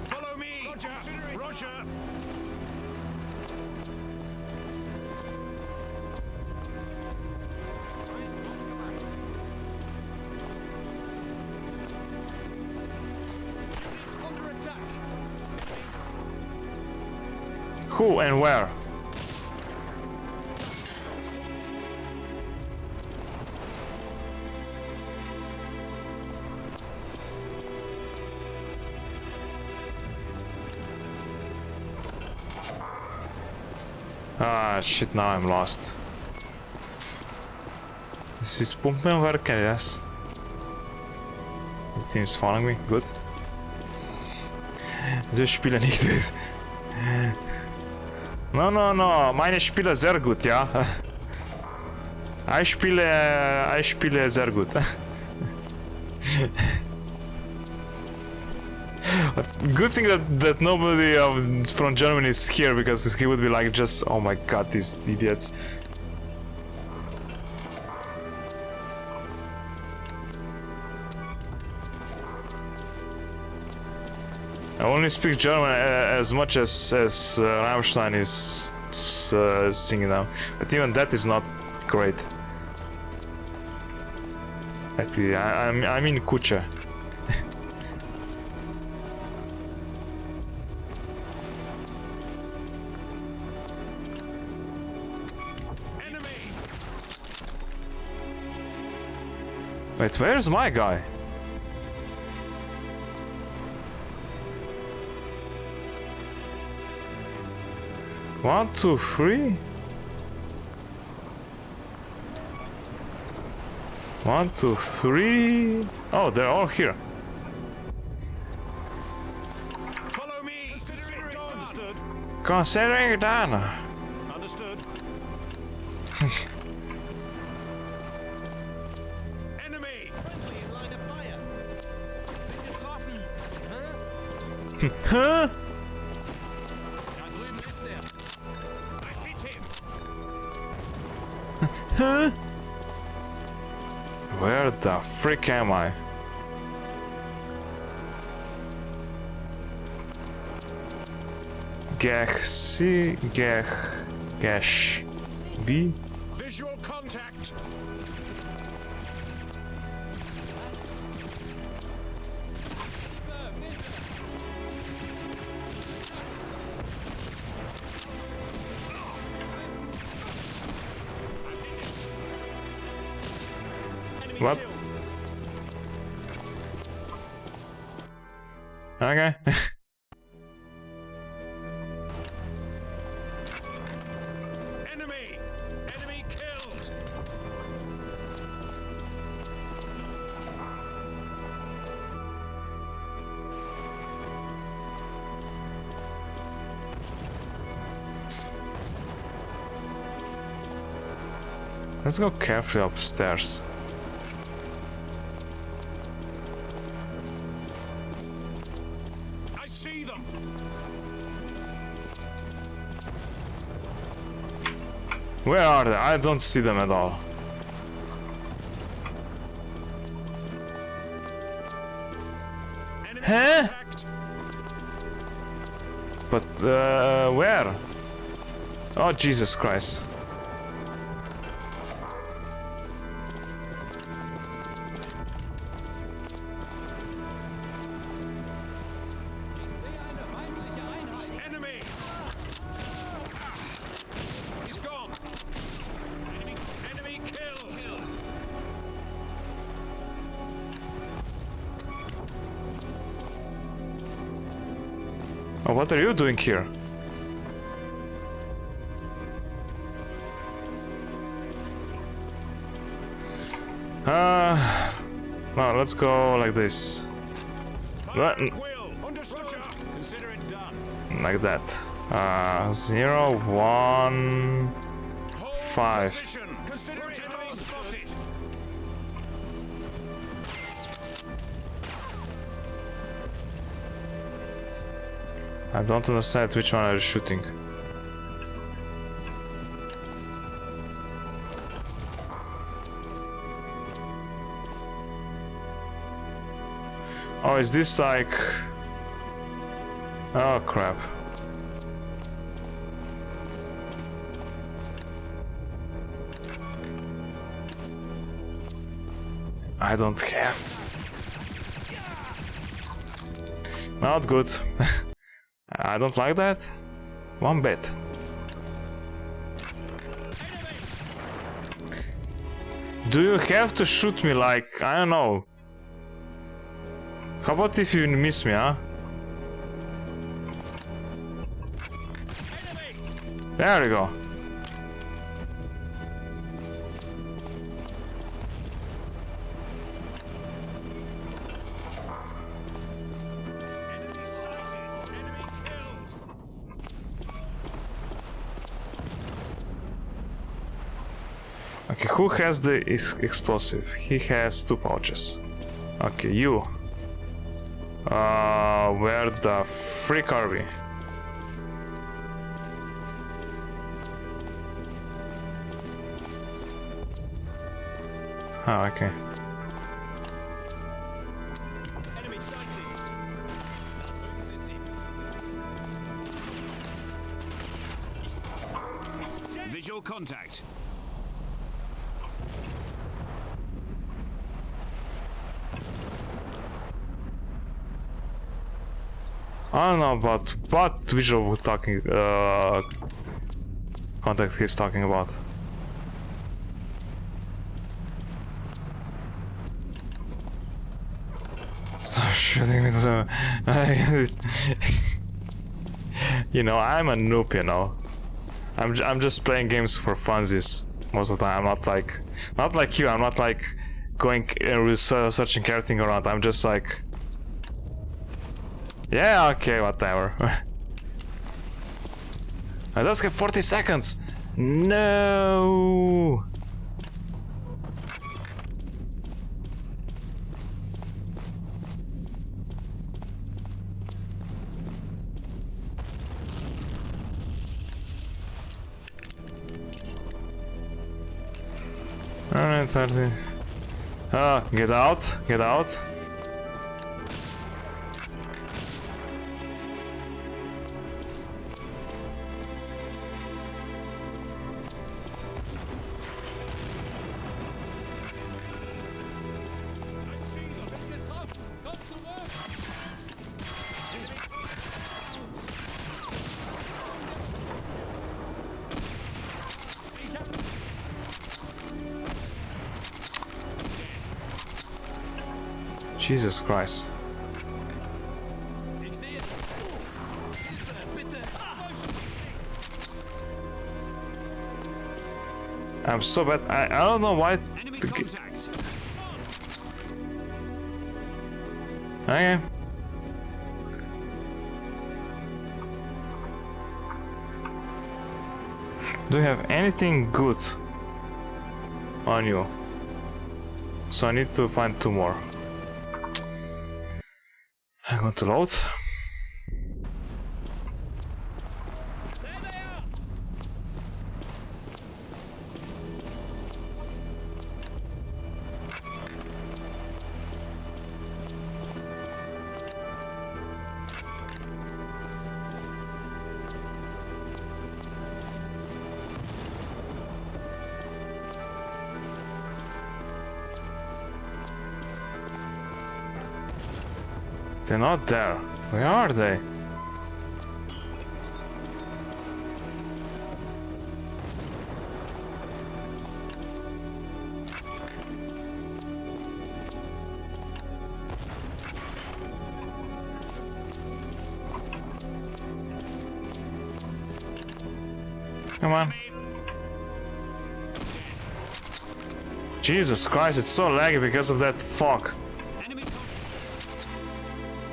Follow me. Roger. Roger. Under attack. Who and where? Ah, shit, now I'm lost. This is Pumpenwerk, yes. The team is following me, good. Das Spieler nicht. No, no, no, meine Spieler sehr gut, ja. Ich spiele sehr gut. Good thing that nobody from Germany is here, because he would be like just, oh my god, these idiots. I only speak German as much as Rammstein is singing now, but even that is not great. Actually, I'm in Kucha. Wait, where's my guy? One, two, three. 1, 2, 3. Oh, they're all here. Follow me. Considering it done. Understood. Considering it done. Understood. Enemy. Friendly in line of fire. Getroffen. Huh? Da drüben ist er. I hit him. Huh? Where the frick am I? Gash B. Visual contact. What? Okay. Enemy! Enemy killed! Let's go carefully upstairs. I see them! Where are they? I don't see them at all. Enemy Huh? contact! But where? Oh, Jesus Christ. Enemy! He's gone! Enemy killed! Oh, what are you doing here? No, let's go like this. What? Will, understood. Consider it done. Like that. 0, 1, 5. Position. Consider it enemy spotted. I don't understand which one are you shooting. Oh, is this like... Oh crap. I don't care. Not good. I don't like that. One bit. Do you have to shoot me like, I don't know. How about if you miss me, huh? There we go. Okay, who has the explosive? He has 2 pouches. Okay, you. Where the freak are we? Oh, okay. Enemy sighted. Visual contact. I don't know about what visual talking contact he's talking about. Stop shooting me. You know, I'm a noob. You know, I'm just playing games for funsies most of the time. I'm not like you. I'm not like going searching everything around. I'm just like. Yeah, okay, whatever. I just have 40 seconds. No. Alright, 30. Ah, get out, get out. Jesus Christ. I'm so bad. I don't know why. Enemy contact. Okay. Do you have anything good on you? So I need to find 2 more. I'm going to load. They're not there. Where are they? Come on. Jesus Christ, it's so laggy because of that fog.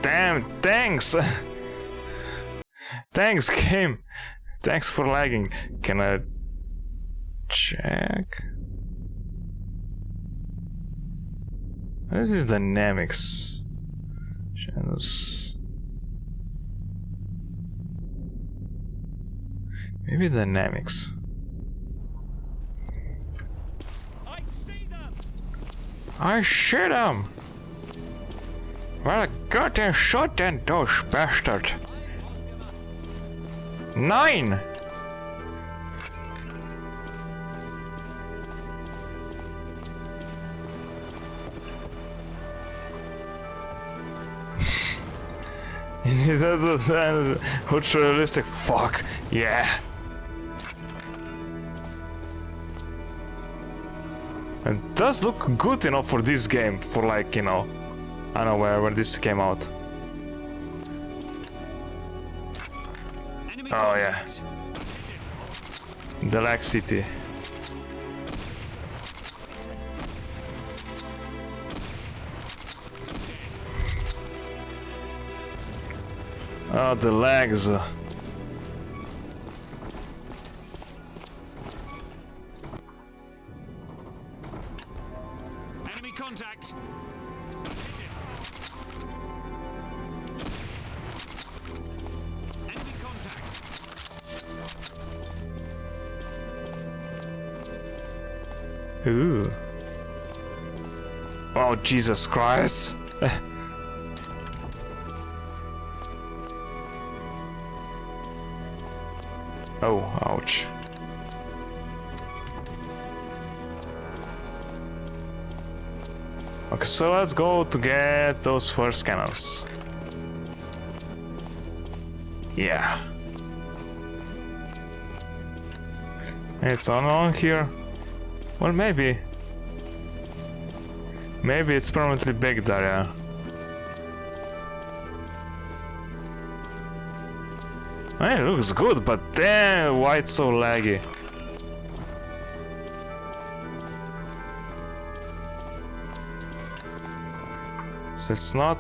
Damn, thanks! Thanks, game! Thanks for lagging. Can I check? This is dynamics. Channels. Maybe dynamics. I see them! Well, goddamn shot then, those bastard! 9! Ultra realistic, fuck, yeah! It does look good, you know, for this game, for like, you know, I don't know where this came out. Oh yeah. The Lag City. Oh, the lags. Enemy contact. Enemy contact. Ooh. Oh, Jesus Christ. Oh, ouch. Okay, so let's go to get those first cannons. Yeah. It's on here. Well, maybe. Maybe it's permanently baked there, yeah. It looks good, but damn, why it's so laggy? So it's not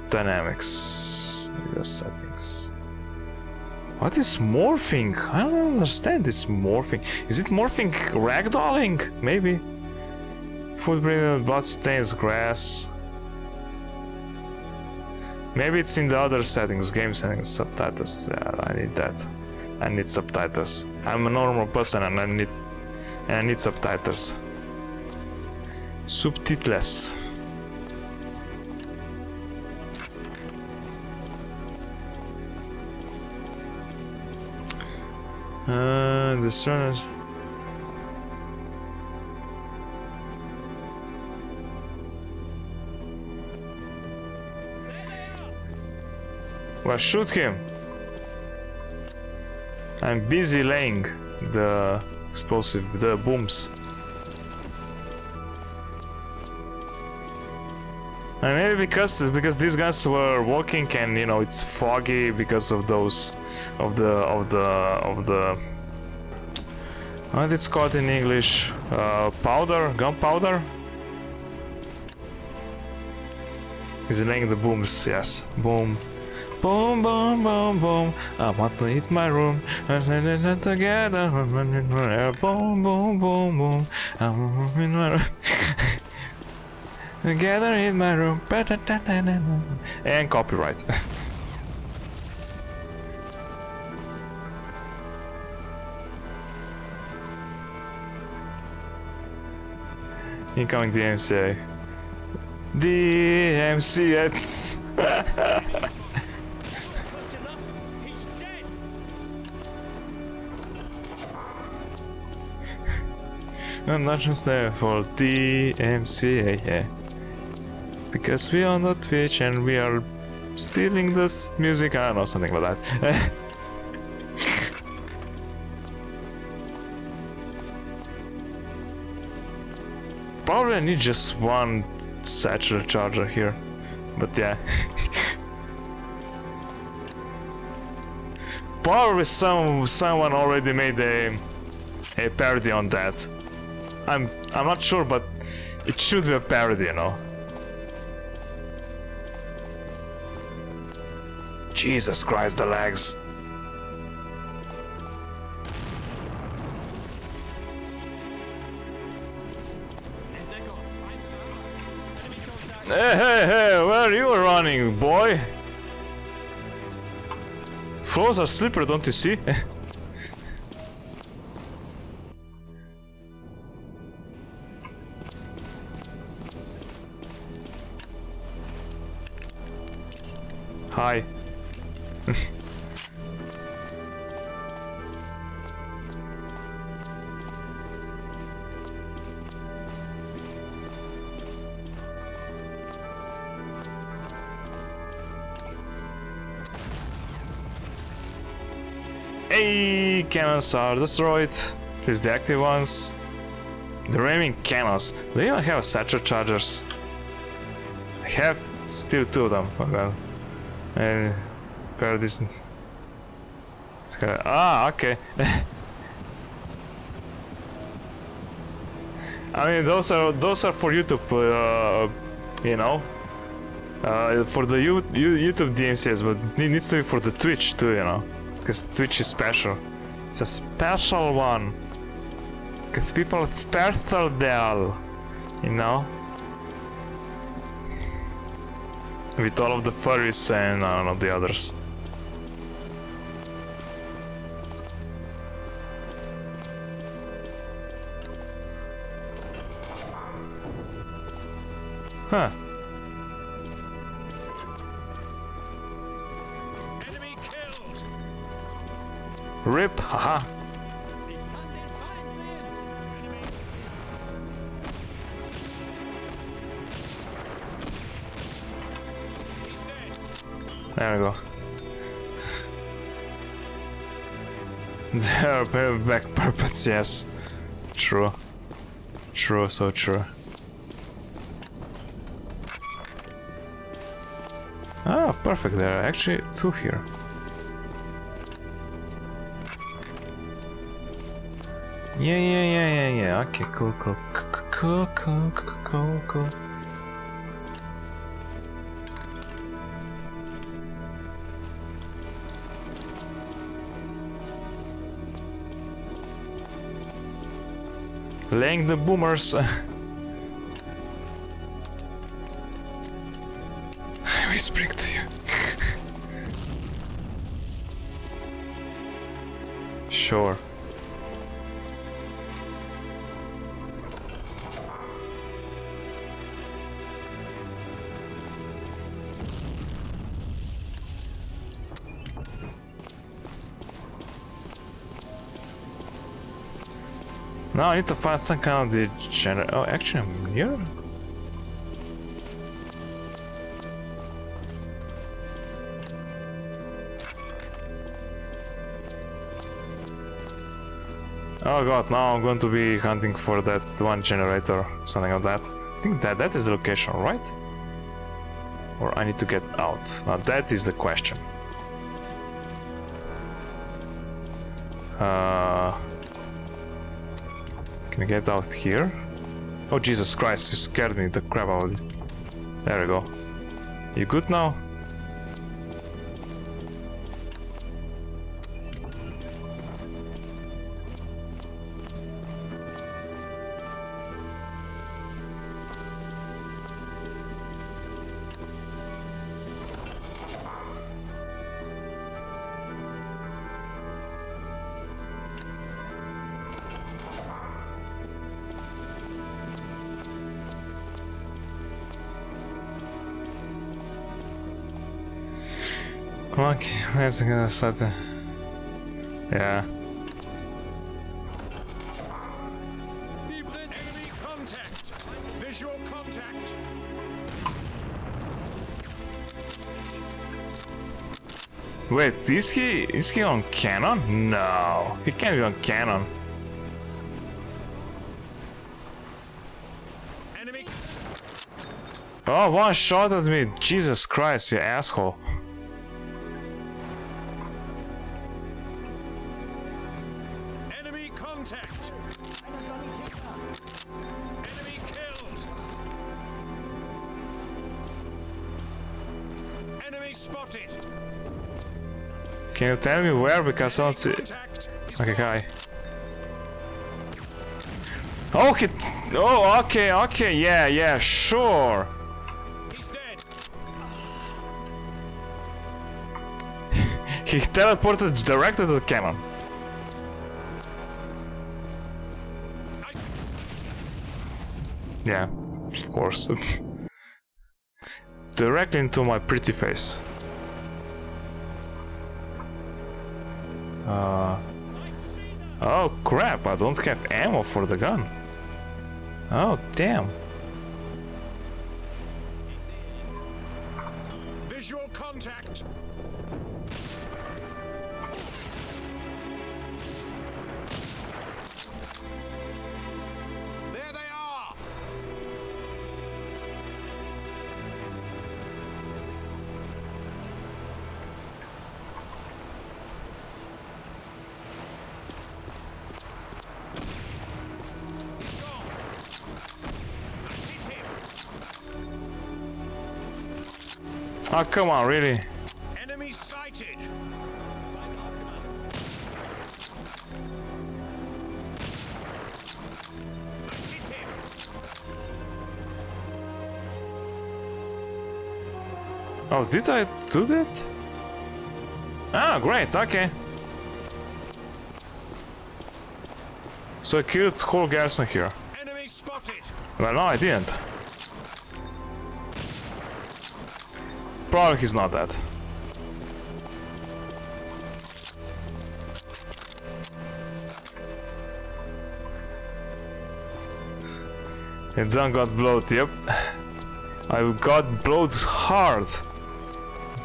dynamics. The settings. What is morphing? I don't understand this morphing. Is it morphing ragdolling? Maybe. Footprint, blood stains, grass. Maybe it's in the other settings, game settings, subtitles. Yeah, I need that. I need subtitles. I'm a normal person and I need subtitles. Subtitles. This one. Well, shoot him. I'm busy laying the explosive, the booms. And maybe because these guns were walking and you know it's foggy because of those of the what it's called in English, gunpowder. He's laying the booms, yes, boom. Boom, boom, boom, boom. I want to eat my room. Together. Boom, boom, boom, boom. I'm in my room. Together in my room. And copyright. Incoming DMCA. DMCA. I'm not just there for DMCA, yeah. Because we are on Twitch and we are stealing this music, I don't know, something like that. Probably I need just one satchel charger here, but yeah. Probably someone already made a parody on that. I'm not sure, but it should be a parody, you know. Jesus Christ, the legs. Hey, where are you running, boy? Floors are slippery, don't you see? Hi. Hey, cannons are destroyed. Please the active ones. The remaining cannons. They even have satchel chargers. I have still 2 of them. Oh well. And very decent. It's kind of, okay. I mean, those are for YouTube, you know, for the YouTube DMCs, but it needs to be for the Twitch too, you know, because Twitch is special. It's a special one, because people are special there, you know. With all of the furries and I don't know the others. Huh. Enemy killed. Rip, haha. There we go. There, back purpose, yes. True. True, so true. Ah, perfect, there are actually 2 here. Yeah. Okay, cool. Laying the boomers. Whispering to you. Sure. Now I need to find some kind of degenerate. Oh, actually, I'm here. Oh god, now I'm going to be hunting for that one generator, something like that. I think that is the location, right? Or I need to get out. Now that is the question. Can I get out here? Oh Jesus Christ, you scared me the crap out of it. There we go. You good now? Okay, let's gonna start. Yeah. Enemy contact. Visual contact. Wait, is he on cannon? No, he can't be on cannon. Enemy. Oh, one shot at me. Jesus Christ, you asshole. contact! Enemy killed! Enemy spotted! Can you tell me where? Because I don't see. Contact! Okay, hi. Okay. Oh, okay, okay. Yeah, yeah, sure. He's dead! He teleported directly to the cannon. Yeah, of course. Directly into my pretty face. Oh crap, I don't have ammo for the gun. Oh damn. Visual contact! There they are! He's gone! I hit him! Oh come on, really? Enemy sighted! I hit him! Oh, did I do that? Ah, great, okay. So I killed the whole garrison here. Enemy spotted! Well, no, I didn't. Probably he's not dead. And then got blowed, yep. I got blowed hard.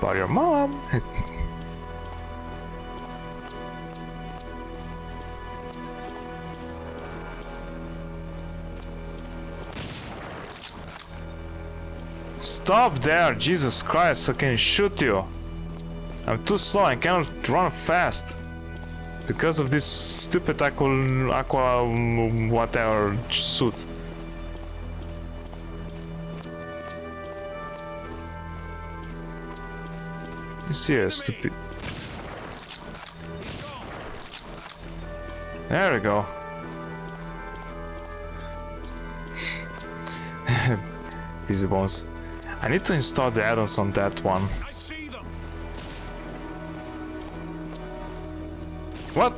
By your mom. Stop there, Jesus Christ, I can shoot you. I'm too slow, I cannot run fast. Because of this stupid aqua whatever suit. Serious stupid. There we go. Busy bones. I need to install the add-ons on that one. I see them! What?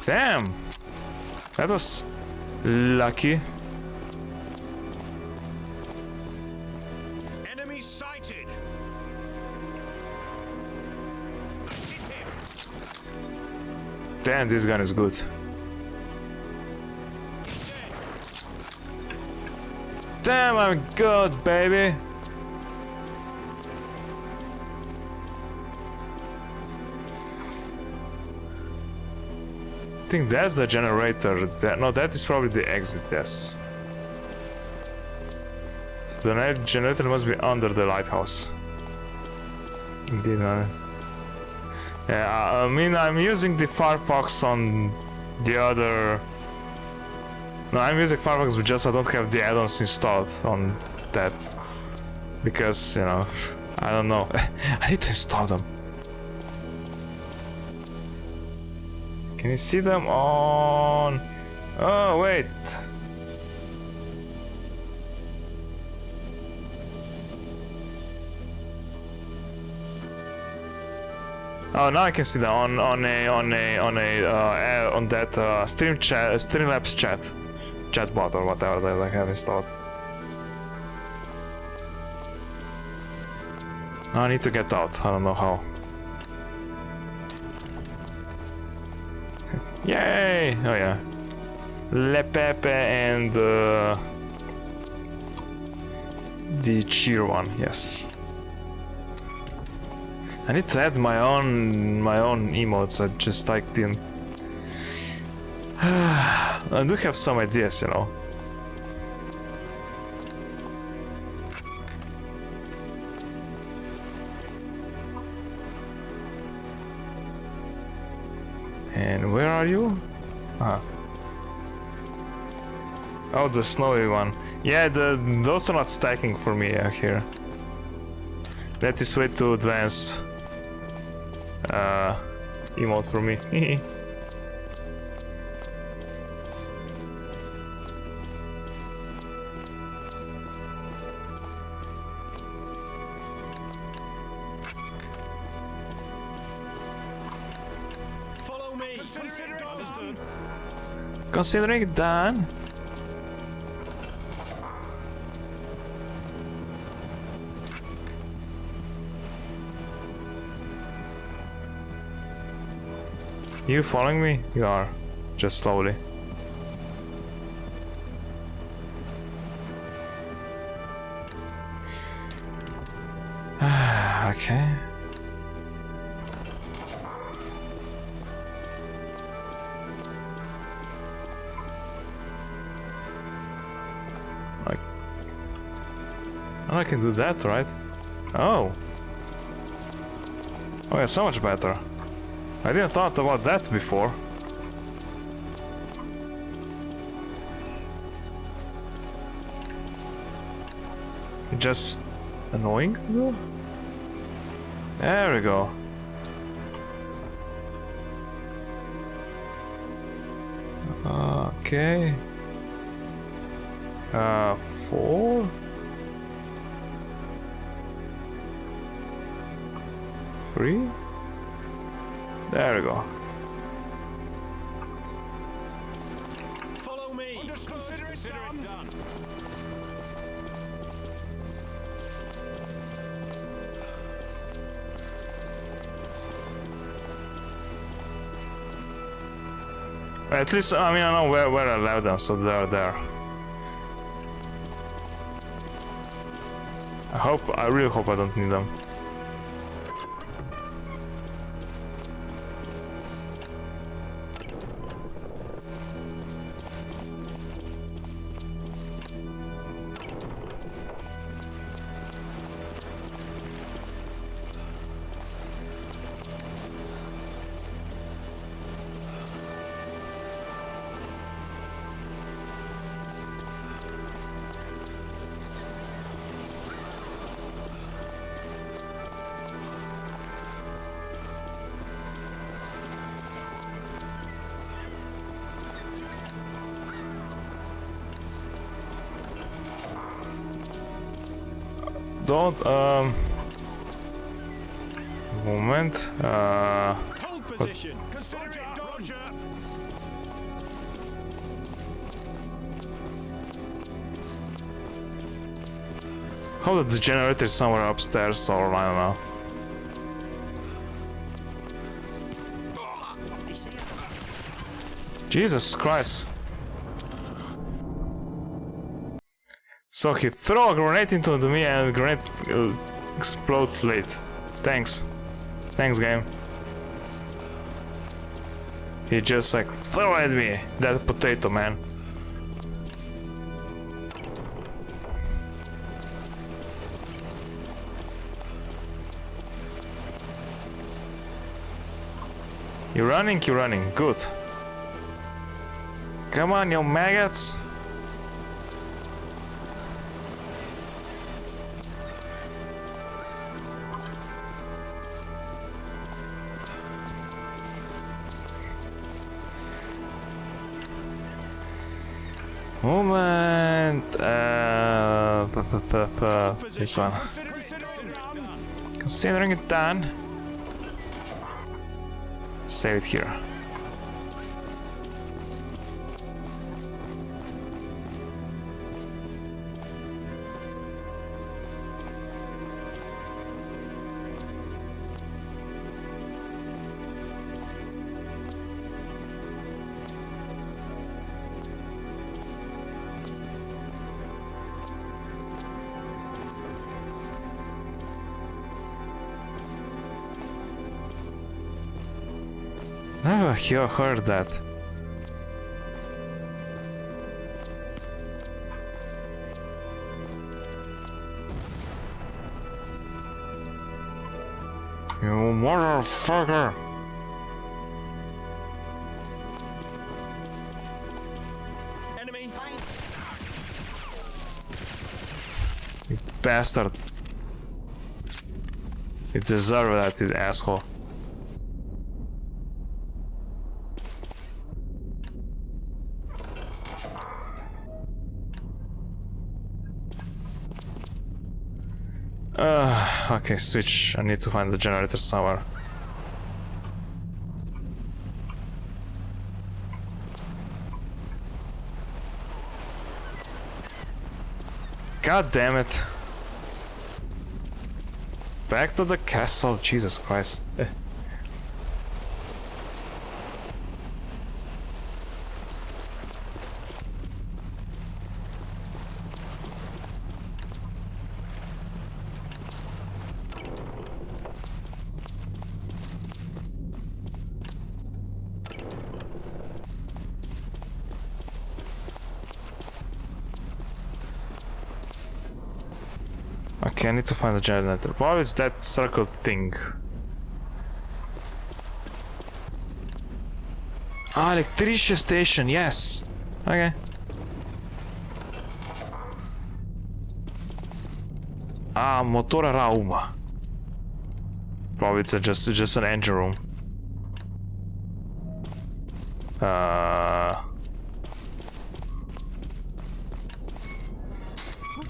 Damn! That was lucky. Enemy sighted! I hit him! Damn, this gun is good. He's dead! Damn, I'm good, baby. I think that's the generator. No, that is probably the exit, yes. So the generator must be under the lighthouse. Indeed, yeah, I mean, I'm using the Firefox on the other... No, I'm using Firefox, but just I don't have the add-ons installed on that. Because, you know, I don't know. I need to install them. Can you see them on... Oh, wait. Oh, now I can see them on that Streamlabs chatbot or whatever that I have installed. I need to get out. I don't know how. Yay! Oh yeah. Le Pepe and the cheer one. Yes. I need to add my own emotes. I just like didn't. I do have some ideas, you know. And where are you? Ah. Oh, the snowy one. Yeah, those are not stacking for me here. That is way too advanced emote for me. Follow me. Consider it understood. Considering it done. You following me? You are. Just slowly. Okay. Like, I can do that, right? Oh. Oh yeah, so much better. I didn't thought about that before. Just annoying to do? There we go. Okay. 4? 3? There we go. Follow me. Consider it done. At least, I mean, I know where I left them, so they're there. I really hope I don't need them. Don't moment. Hold position. Consider it done. Roger. Hold up, the generator is somewhere upstairs, or I don't know. Jesus Christ. So he threw a grenade into me and the grenade exploded late. Thanks. Thanks, game. He just like threw at me that potato, man. You're running, good. Come on, you maggots. Moment. This one. Considering it done. Save it here. Never heard that. You motherfucker! bastard. You deserve that, you asshole. Okay, switch. I need to find the generator somewhere. God damn it. Back to the castle, Jesus Christ. Okay, I need to find the generator. What is that circle thing? Ah, electricity station, yes! Okay. Ah, motora raum. Probably it's just an engine room. Gut,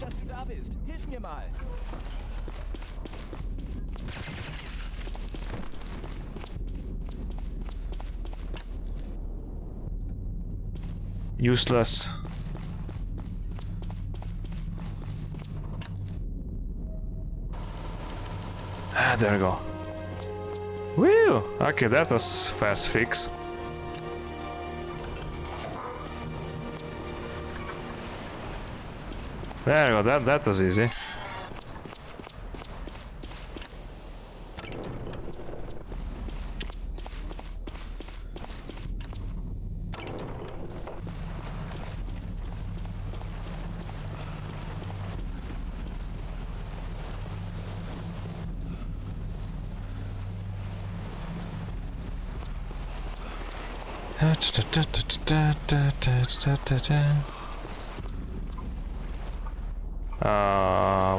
dass du da bist. Hilf mir mal. Useless. Ah, there we go. Woo! Okay, that was fast fix. There we go, that was easy.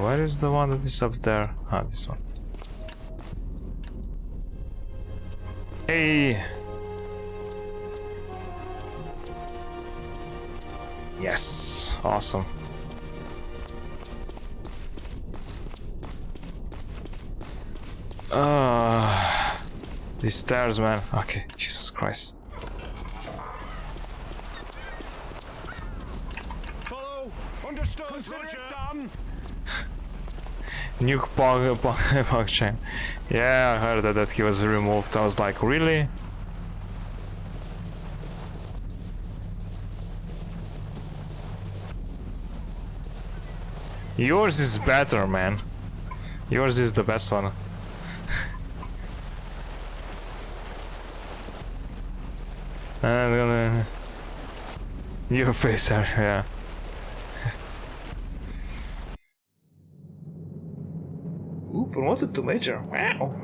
Where is the one that is up there? Ah, this one. Hey! Yes! Awesome. These stairs, man. Okay, Jesus Christ. Follow! Unterstützt! Dann! Nuke PogChamp. Yeah, I heard that he was removed. I was like, really? Yours is better, man. Yours is the best one. Your face, yeah. Ooh, promoted to major. Wow.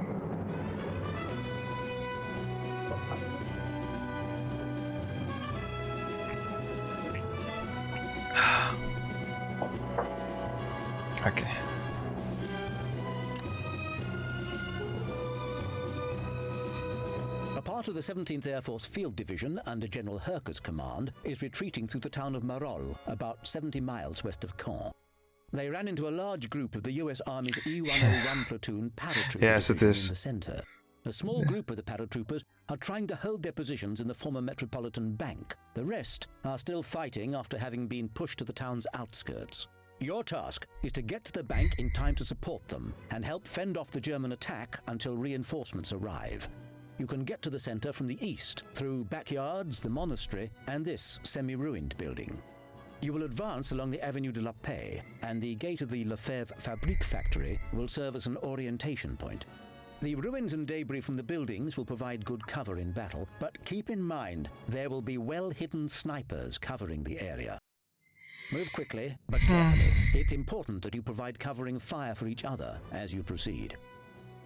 Okay. A part of the 17th Air Force Field Division under General Herker's command is retreating through the town of Marolles, about 70 miles west of Caen. They ran into a large group of the US Army's E-101 platoon paratroopers Yes, it is. in the center. A small group of the paratroopers are trying to hold their positions in the former Metropolitan Bank. The rest are still fighting after having been pushed to the town's outskirts. Your task is to get to the bank in time to support them and help fend off the German attack until reinforcements arrive. You can get to the center from the east, through backyards, the monastery, and this semi-ruined building. You will advance along the Avenue de la Paix, and the gate of the Lefebvre Fabrique factory will serve as an orientation point. The ruins and debris from the buildings will provide good cover in battle, but keep in mind there will be well-hidden snipers covering the area. Move quickly, but carefully. It's important that you provide covering fire for each other as you proceed.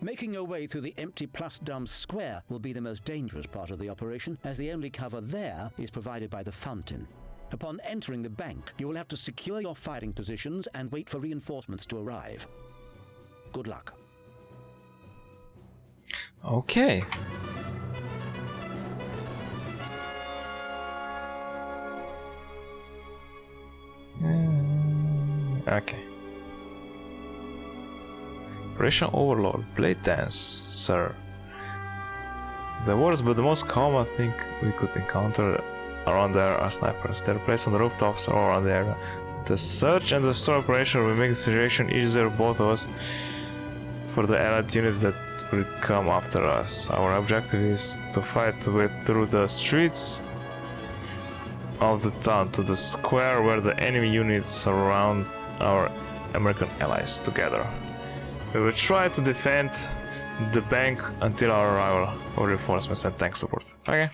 Making your way through the empty Place d'Armes Square will be the most dangerous part of the operation, as the only cover there is provided by the fountain. Upon entering the bank, you will have to secure your fighting positions and wait for reinforcements to arrive. Good luck. Okay. Okay. Operation Overlord, Blade Dance, sir. The worst but the most common thing we could encounter around there are snipers. They're placed on the rooftops or around the area. The search and destroy operation will make the situation easier for both of us for the allied units that will come after us. Our objective is to fight through the streets of the town to the square where the enemy units surround our American allies together. We will try to defend the bank until our arrival of reinforcements and tank support. Okay.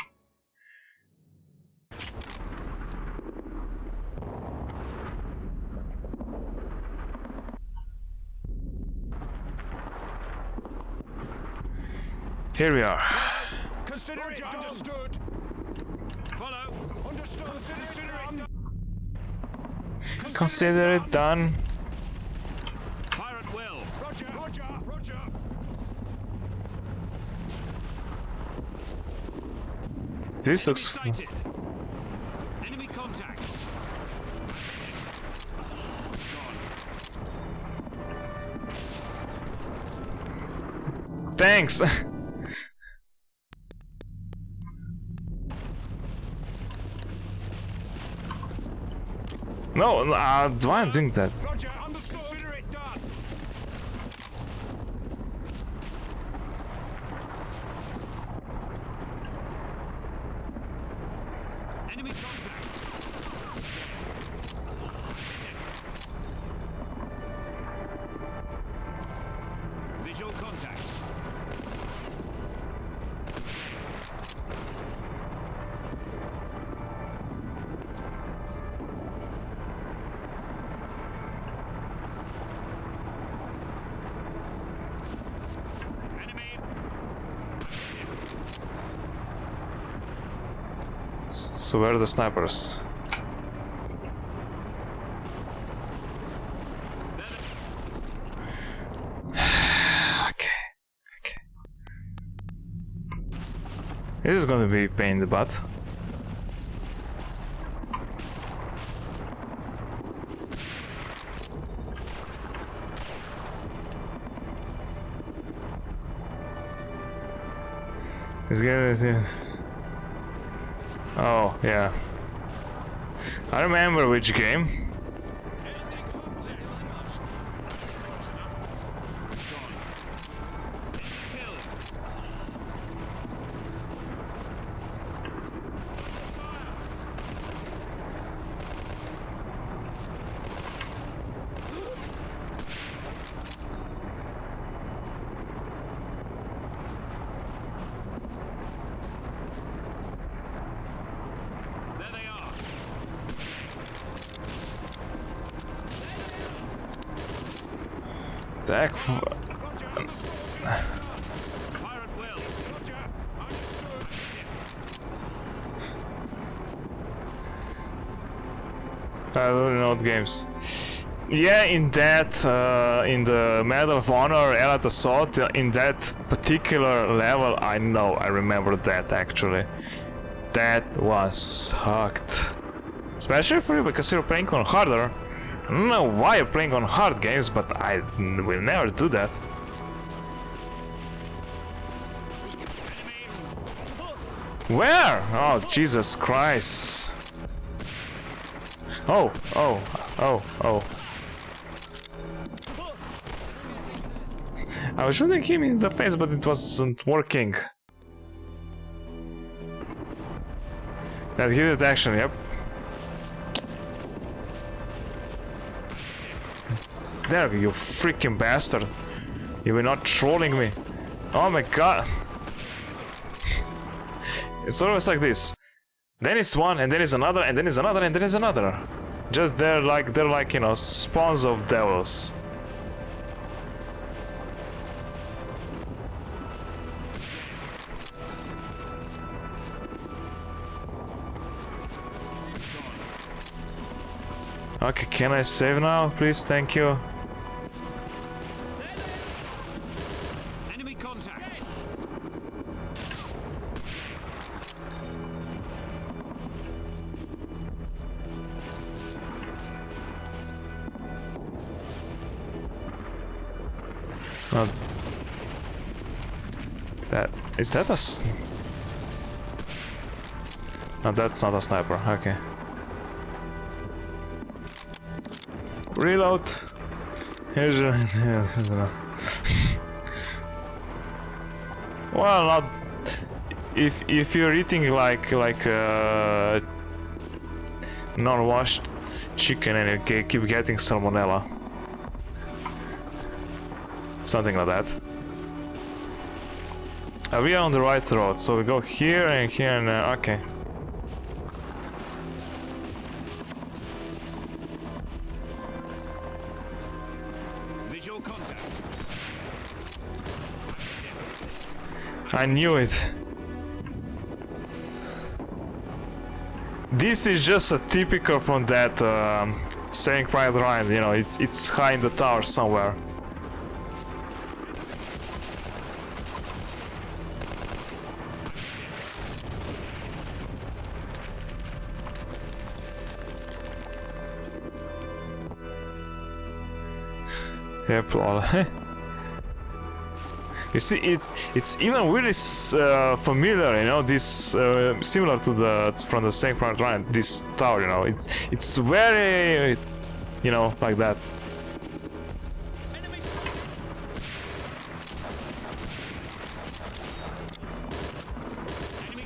Here we are. Consider it understood. Follow. Understood. Consider it done. Fire at will. Roger. Roger. Roger. This looks. Sighted. Enemy contact. Thanks. No, why I'm doing that? Roger. Understood. Consider it done. Enemy contact. Visual contact. Enemy. So where are the snipers? Okay. Okay. This is gonna be a pain in the butt. This game is in. Oh, yeah. I remember which game. There they are. Attack. Roger. Understood. Fire at will. Roger. Understood. I don't know what games. Yeah, in that, in the Medal of Honor Allied Assault, in that particular level, I remember that actually. That was sucked. Especially for you, because you're playing on harder. I don't know why you're playing on hard games, but I will never do that. Where? Oh, Jesus Christ. Oh. I was shooting him in the face, but it wasn't working. That hit action, yep. There, you freaking bastard. You were not trolling me. Oh my god. It's always like this. Then it's one, and then it's another, and then it's another, and then it's another. Just they're like, you know, spawns of devils. Okay, can I save now, please? Thank you. Enemy contact. Oh. Is that a no, that's not a sniper. Okay. Reload. Here's a well, not if you're eating like non-washed chicken and you keep getting salmonella, something like that. We are on the right road, so we go here and here and okay. Visual contact. I knew it. This is just a typical from that Saving Private Ryan, you know, it's high in the tower somewhere. Yep, lol. You see, it's even really familiar, you know. This similar to the from the same Private Ryan. This tower, you know, it's very, you know, like that. Enemy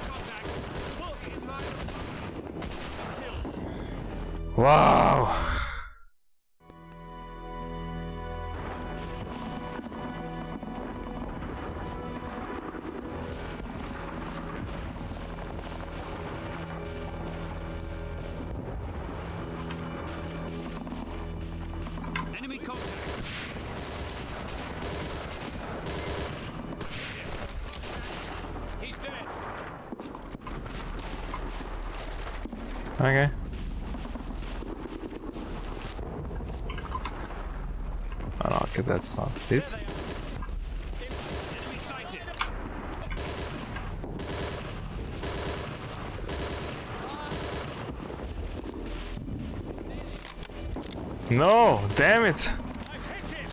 contact. Wow. Enemy contact. He's dead. Okay. Oh, no, okay, that's not it. Enemy sighted. No, damn it. I've hit him.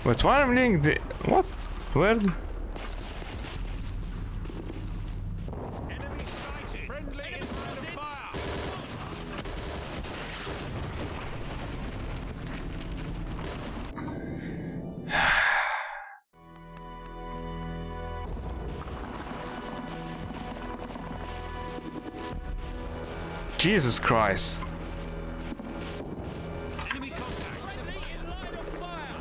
But why am I doing the what? Where? Enemy sighted. Friendly in line of fire. Jesus Christ. Enemy contact. Friendly in line of fire.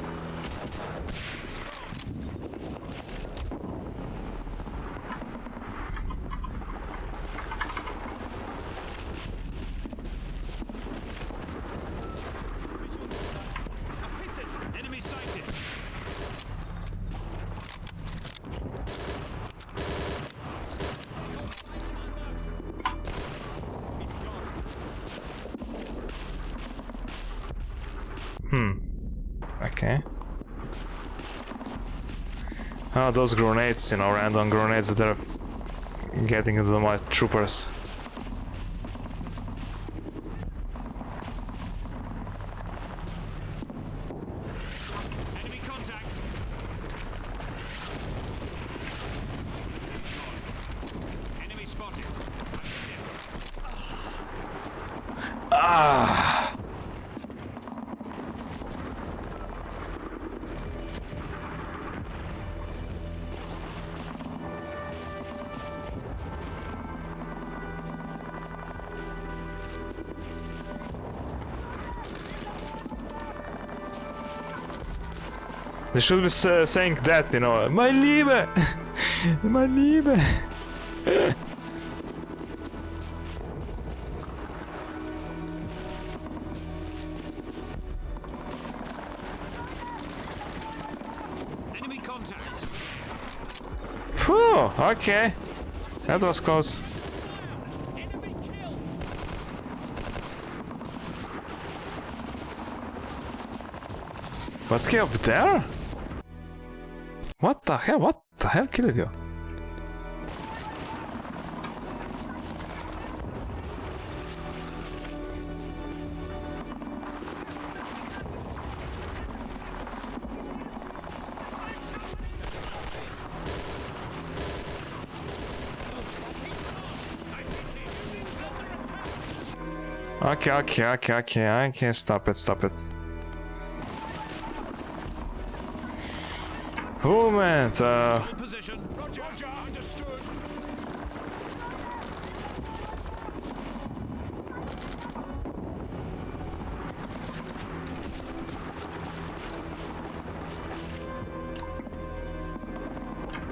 I've hit it. Enemy sighted. Okay. Oh, those grenades, you know, random grenades that are getting into my troopers. Enemy contact. Enemy spotted. I've hit him. Ah! They should be saying that, you know, my Liebe! My Liebe! Okay. That was close. Was he up there? What the hell? What the hell killed you? Okay. I can't stop it. Movement. Position. Roger, understood.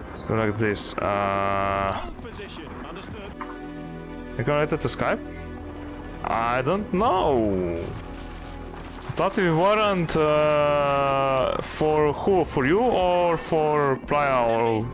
Let's do like this. Position. Understood. You connected to Skype? I don't know. I thought we weren't for who? For you or for Playa or...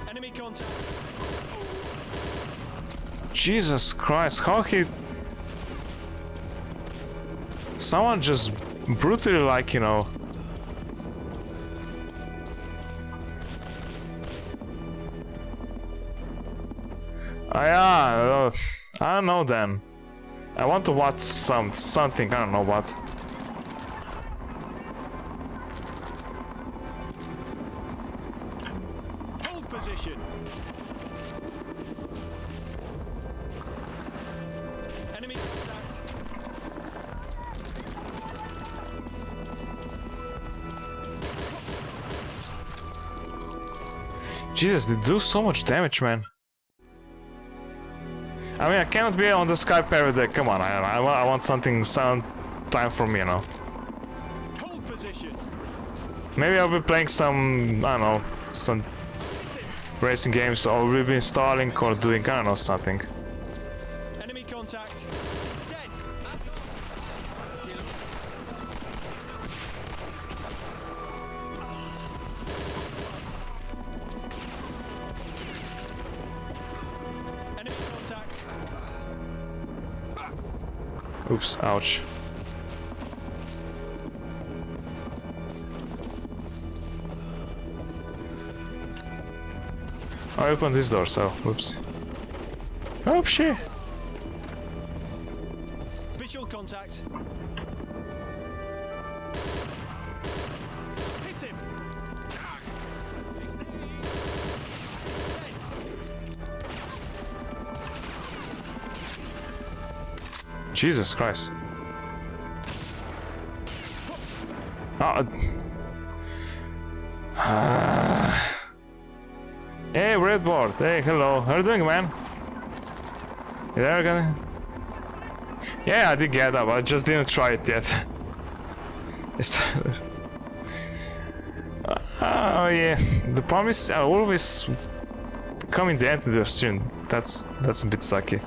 Enemy contact. Jesus Christ, how he... Someone just brutally, like, you know... Yeah, I don't know then. I want to watch something, I don't know what. Hold position. Enemy contact. Jesus, they do so much damage, man. I mean, I cannot be on the Skype every day. Come on, I want something, some time for me, you know. Hold position. Maybe I'll be playing some, I don't know, some racing games, or we'll be installing or doing, I don't know, something. Enemy contact. Dead. Enemy contact. Oops, ouch. I opened this door, so whoops. Oopsie. Visual contact. Hit him. Jesus Christ. Hey, Redboard. Hey, hello. How are you doing, man? You there again? Yeah, I did get up. I just didn't try it yet. Oh yeah. The problem is I always come in the end of the stream. That's a bit sucky.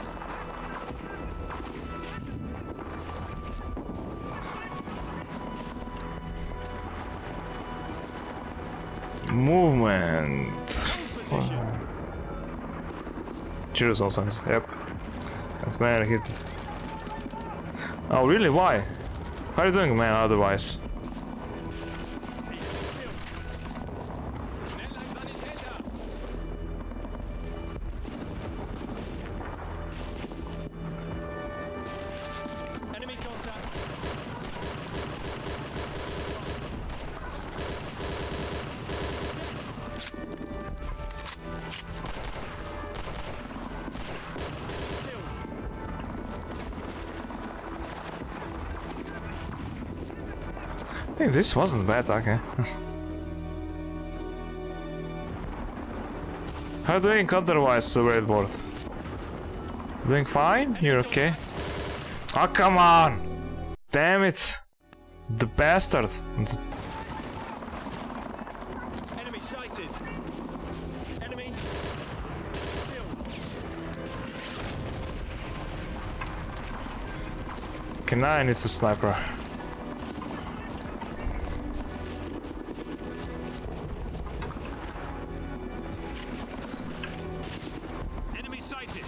Movement. Cheers, all sense. Yep. That's man, I hit it. Oh, really? Why? How are you doing, man? Otherwise. Enemy contact. Hey, this wasn't bad, okay. How are you doing otherwise, Redboard? Doing fine? You're okay? Oh, come on! Damn it! The bastard! Enemy sighted. Enemy. Okay, now I need a sniper. Enemy sighted.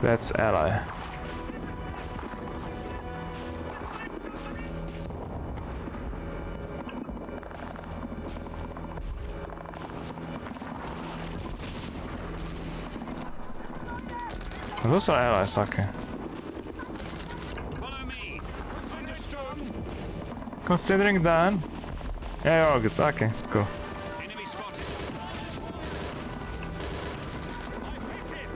That's ally. Those are allies, okay. Follow me. Understood. Considering done. Yeah, you're all good. Okay, cool. Enemy spotted. I've hit him.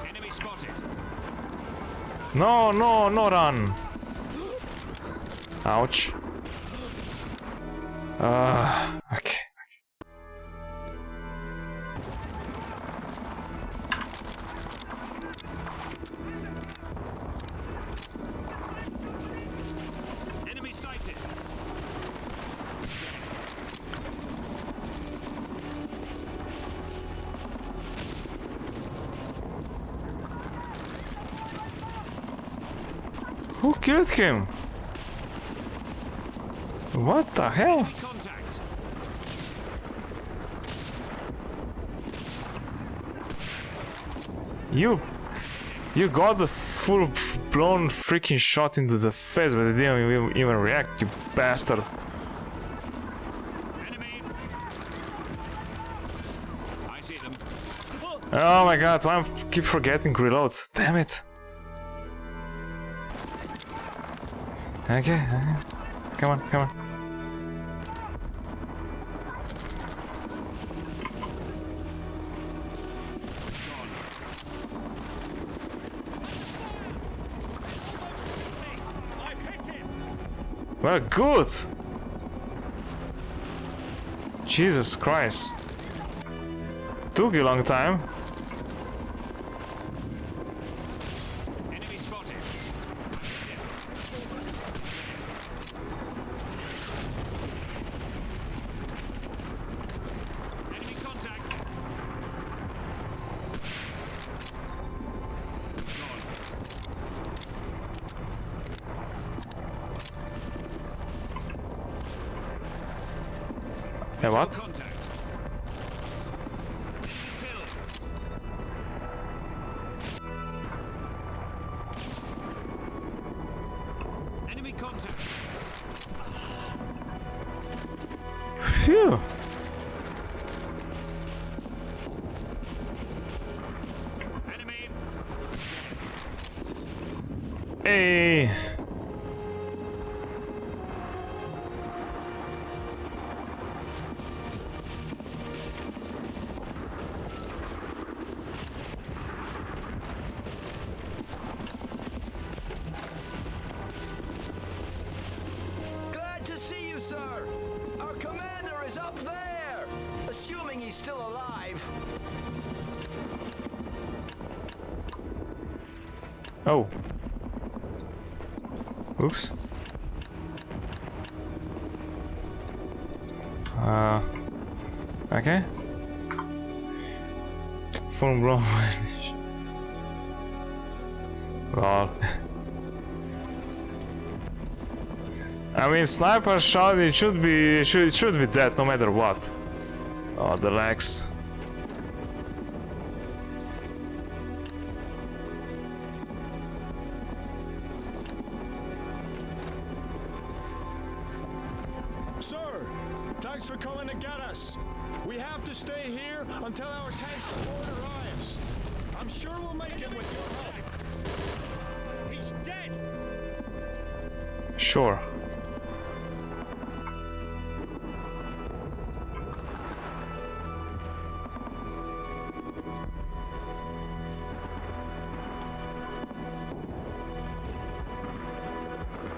Enemy spotted. No, no, no run. Ouch. Okay. Enemy sighted. Who killed him? What the hell? Contact. You got the full-blown freaking shot into the face, but it didn't even react, you bastard. Enemy. I see them. Oh my god, why I keep forgetting reload? Damn it. Okay. Come on, come on. I've hit him. Well, good. Jesus Christ. Took you a long time. Enemy spotted. Enemy contact. Yeah, what? Contact. Kill. Enemy contact. Phew. Enemy. Hey. Glad to see you, sir. Our commander is up there. Assuming he's still alive. Oh. Oops. Okay. Full blown. Lol. I mean, sniper shot. It should be dead no matter what. Oh, the legs. Sir, thanks for coming to get us. We have to stay here until our tank support arrives. I'm sure we'll make it with your help. He's dead. Sure.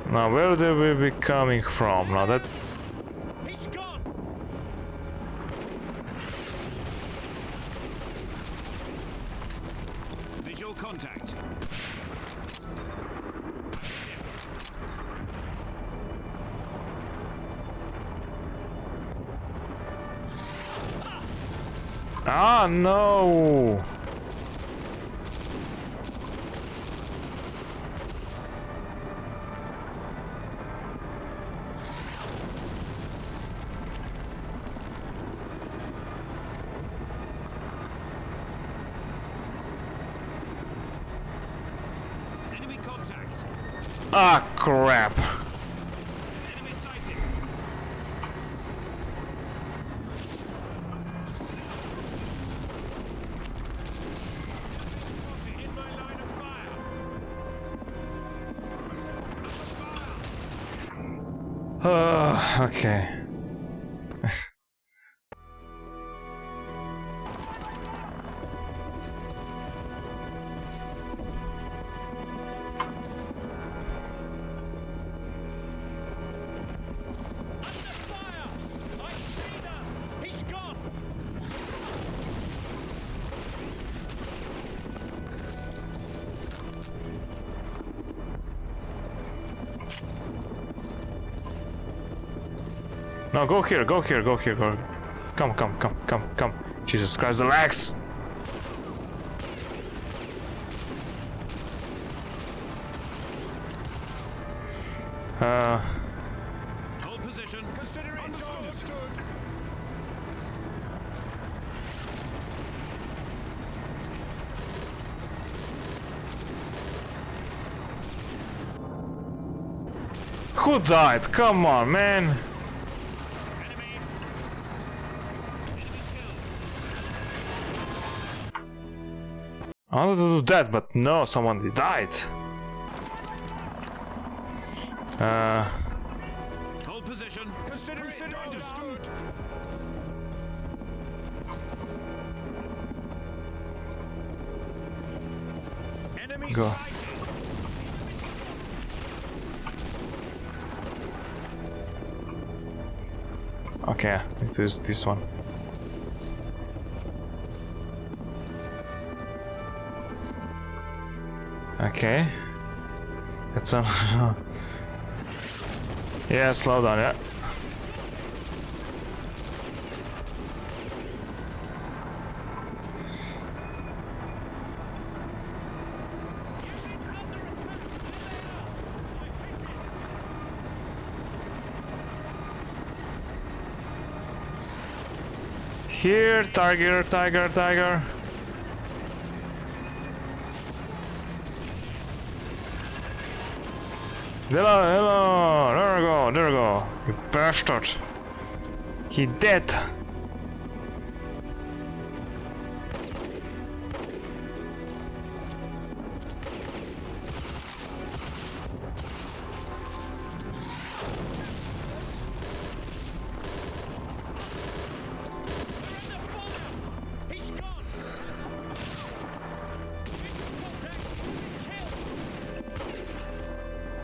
Now where do we be coming from? Now that He's gone! Visual contact. Ah no! Enemy contact. Ah crap! Enemy sighted. In my line of fire. Okay. Fire! I see them! He's gone! No, go here, go here, go here, go. Come, come, come, come, come. Jesus Christ, the legs! Hold position. Consider it understood. Who died? Come on, man! Enemy. I wanted to do that, but no, someone died. Hold position. Consider it understood. Enemy Go. sighted. Okay, it is this one. Okay. That's on. Yeah, slow down, yeah. Here, tiger, tiger, tiger. Hello, hello. There we go, there we go. You bastard. He dead. He's gone.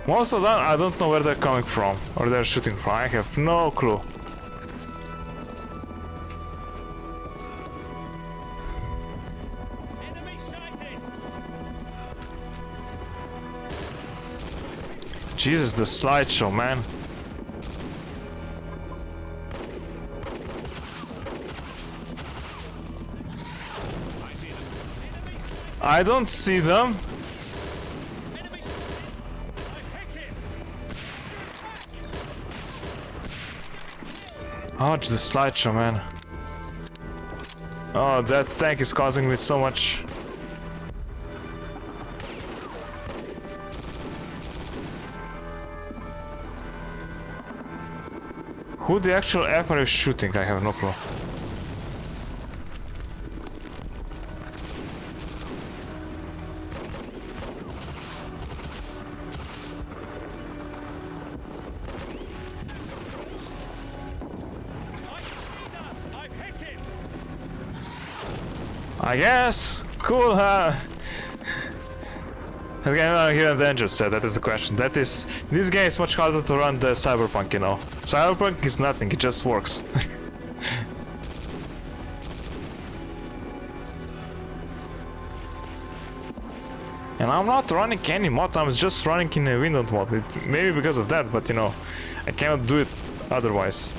Most of them, I don't know where they're coming from or they're shooting from. I have no clue. Enemy sighted. Jesus, the slideshow, man. I see them. I don't see them. Enemy spotted. I hit him. Oh, it's the slideshow, man. Oh, that tank is causing me so much. Who the actual F are you shooting? I have no clue. I guess. Cool, huh? Again, Hidden Danger said that is the question. This game is much harder to run than Cyberpunk, you know. Cyberpunk is nothing, it just works. And I'm not running any mod, I'm just running in a Windows mod. Maybe because of that, but you know, I cannot do it otherwise.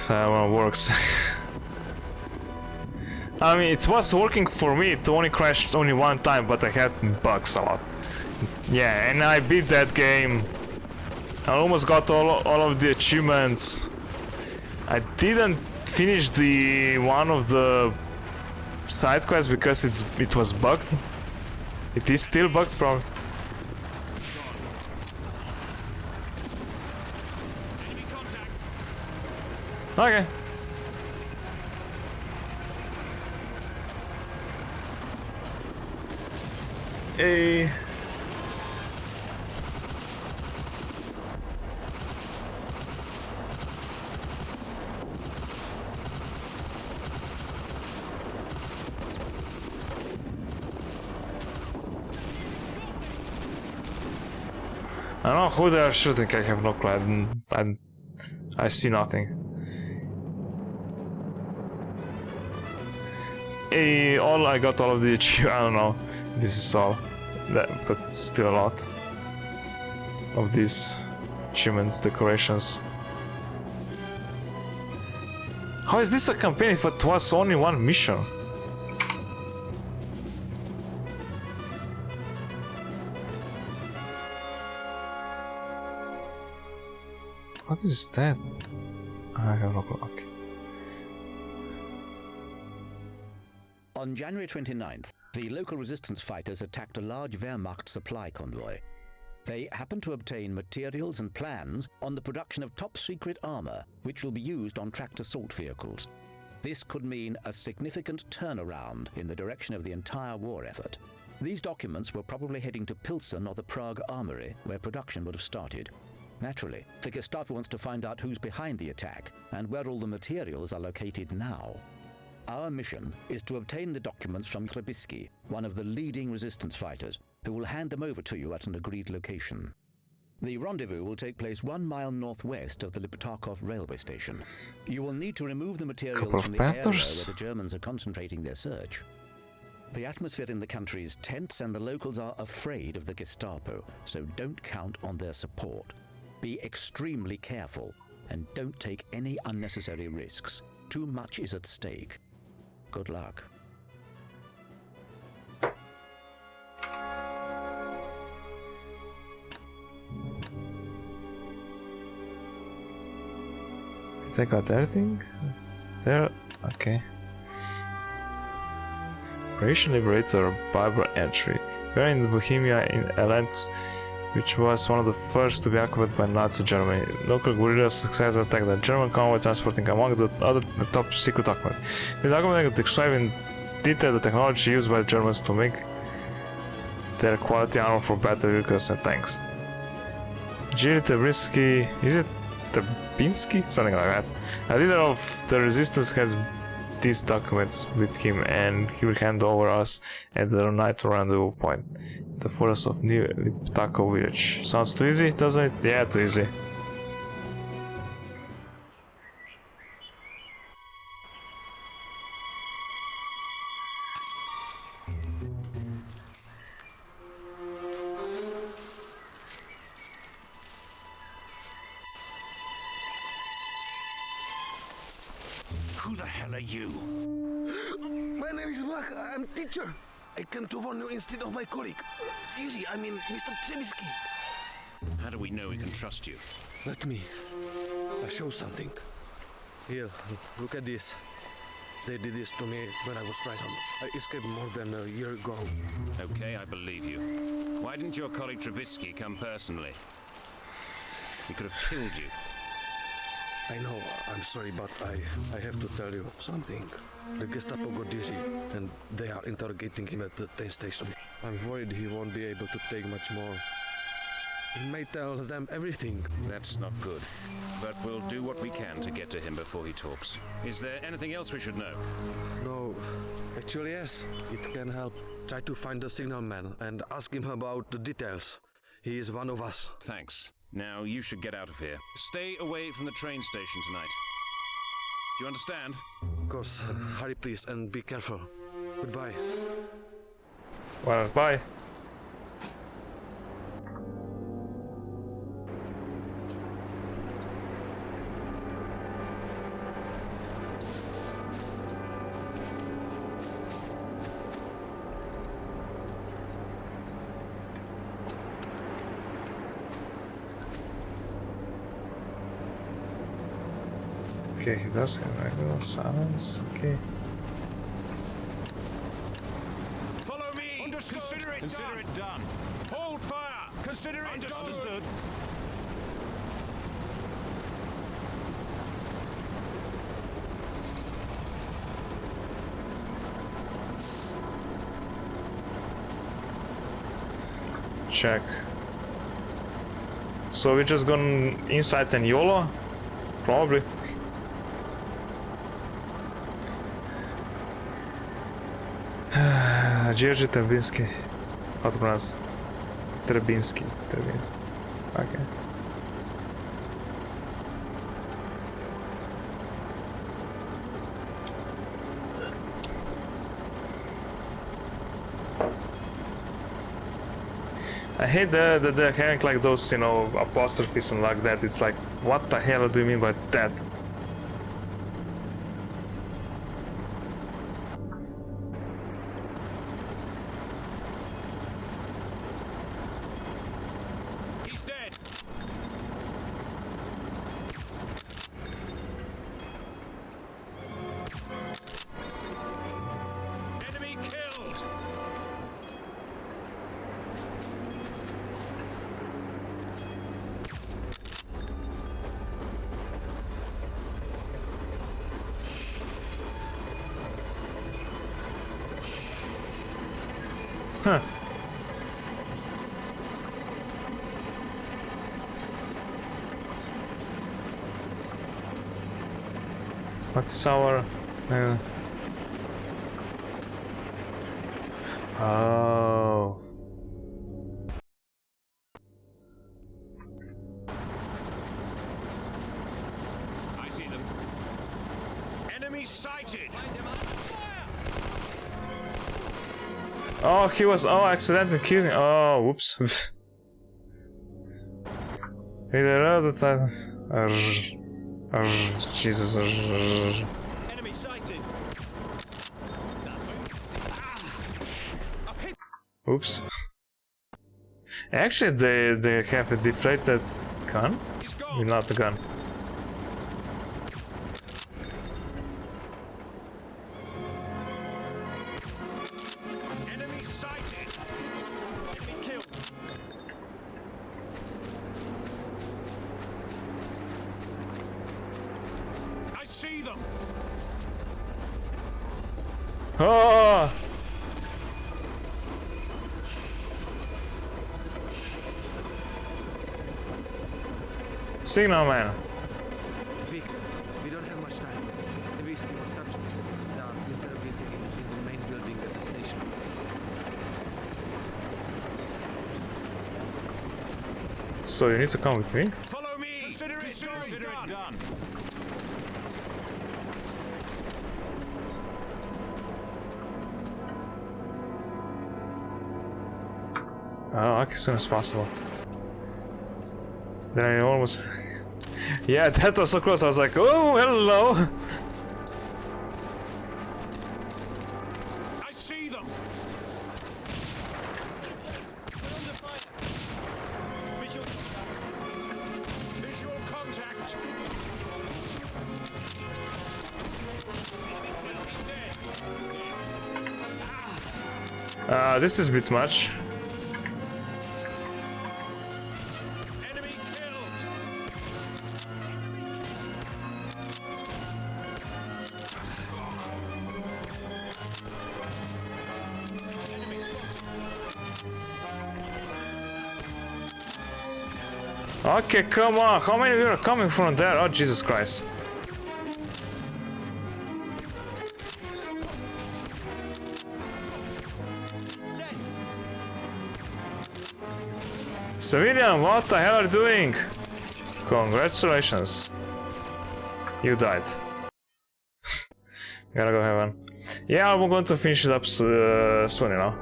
So that one works. I mean, it was working for me, it only crashed only one time, but I had bugs a lot. Yeah, and I beat that game. I almost got all of the achievements. I didn't finish the one of the side quests because it was bugged. It is still bugged, probably. Okay. Hey. I don't know who they are shooting, I have no clue. I see nothing. Hey, I got all of the I don't know. This is all. But still a lot of these achievements, decorations. How is this a campaign if it was only one mission? What is that? I have no clue. Okay. On January 29th, the local resistance fighters attacked a large Wehrmacht supply convoy. They happened to obtain materials and plans on the production of top-secret armor, which will be used on tracked assault vehicles. This could mean a significant turnaround in the direction of the entire war effort. These documents were probably heading to Pilsen or the Prague Armory, where production would have started. Naturally, the Gestapo wants to find out who's behind the attack and where all the materials are located now. Our mission is to obtain the documents from Trubisky, one of the leading resistance fighters, who will hand them over to you at an agreed location. The rendezvous will take place 1 mile northwest of the Liptakov railway station. You will need to remove the materials from the area where the Germans are concentrating their search. The atmosphere in the country is tense and the locals are afraid of the Gestapo, so don't count on their support. Be extremely careful and don't take any unnecessary risks. Too much is at stake. Good luck. They got everything? There? Okay. Operation Liberator, Barbara entry. We are in Bohemia in a land which was one of the first to be occupied by Nazi Germany. Local guerrillas successfully attacked the German convoy transporting among the top secret document. The document describes in detail the technology used by the Germans to make their quality armor for battle vehicles and tanks. Jiri Tabrinsky, is it Tabinsky? Something like that. A leader of the resistance has these documents with him and he will hand over us at the night rendezvous point. The forest of New Liptakov village. Sounds too easy, doesn't it? Yeah, too easy. Who the hell are you? My name is Mark. I'm teacher. I came to warn you instead of my colleague. Easy, I mean Mr. Trubisky. How do we know we can trust you? Let me show something. Here, look at this. They did this to me when I was prison. I escaped more than a year ago. Okay, I believe you. Why didn't your colleague Trubisky come personally? He could have killed you. I know, I'm sorry, but I have to tell you something. The Gestapo got Dizzy, and they are interrogating him at the train station. I'm worried he won't be able to take much more. He may tell them everything. That's not good. But we'll do what we can to get to him before he talks. Is there anything else we should know? No, actually yes, it can help. Try to find the signalman and ask him about the details. He is one of us. Thanks. Now you should get out of here. Stay away from the train station tonight. Do you understand? Of course, hurry please and be careful. Goodbye. Well, bye. Okay, he does have regular silence. Okay. Follow me! Understood! Consider it done. Hold fire! Consider it Understood. Check. So we're just going inside and YOLO? Probably. Jerzy Trebinski. How to pronounce? Trebinski. Okay. I hate the having like those, you know, apostrophes and like that. It's like, what the hell do you mean by that? He's dead! Enemy killed! Huh. What's our... Oh. I see them. Enemy sighted! Oh, he was... Oh, accidentally killing... Oh, whoops. Jesus. Enemy sighted! Oops. Actually, they have a deflated gun? He's gone! Not the gun. Enemy sighted! Enemy killed! I see them! Oh! Signal man. Vic, we don't have much time. The whiskey was captured. They are interrogating him in the main building at the station. So you need to come with me? Follow me! Consider it done! Oh, okay, as soon as possible. Then I almost... Yeah, that was so close. I was like, oh, hello! I see them! Under fire! Visual contact! He's dead! This is a bit much. Enemy killed! Okay, come on. How many are coming from there? Oh, Jesus Christ. Civilian, what the hell are you doing? Congratulations. You died. Gotta go heaven. Yeah, I'm going to finish it up soon, you know.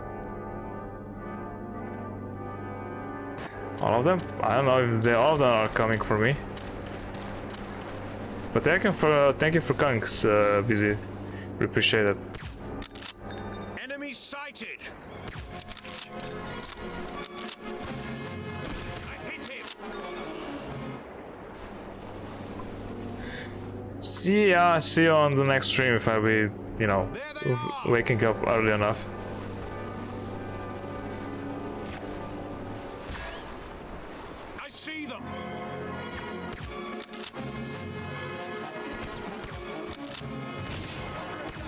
All of them? I don't know if all of them are coming for me. But thank you for coming, Busy. We appreciate it. Enemy sighted! I hit him! See you on the next stream if I'll be, you know, waking up early enough. I see them!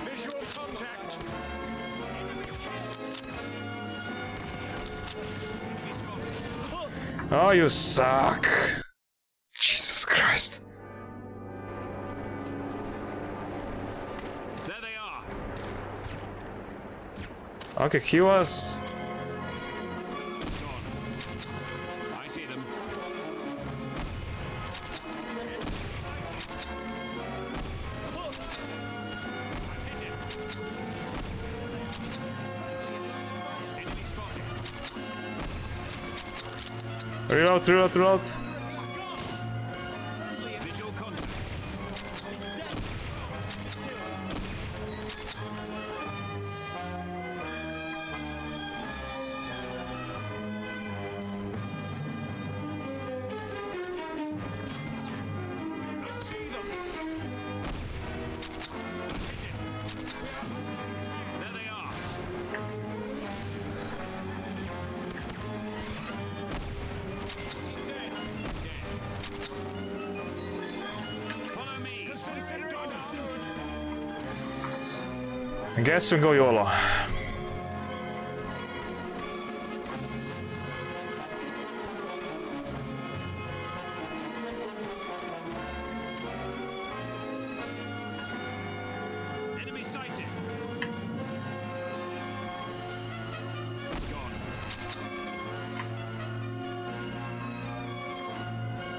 Visual contact! Oh, you suck! Jesus Christ. There they are! Okay, he was... Gone. I see them. I hit him. Enemy spotted. Reload. Visual contact. I see them. I hit him. There they are. Follow me. I guess we go YOLO. Enemy sighted. Gone.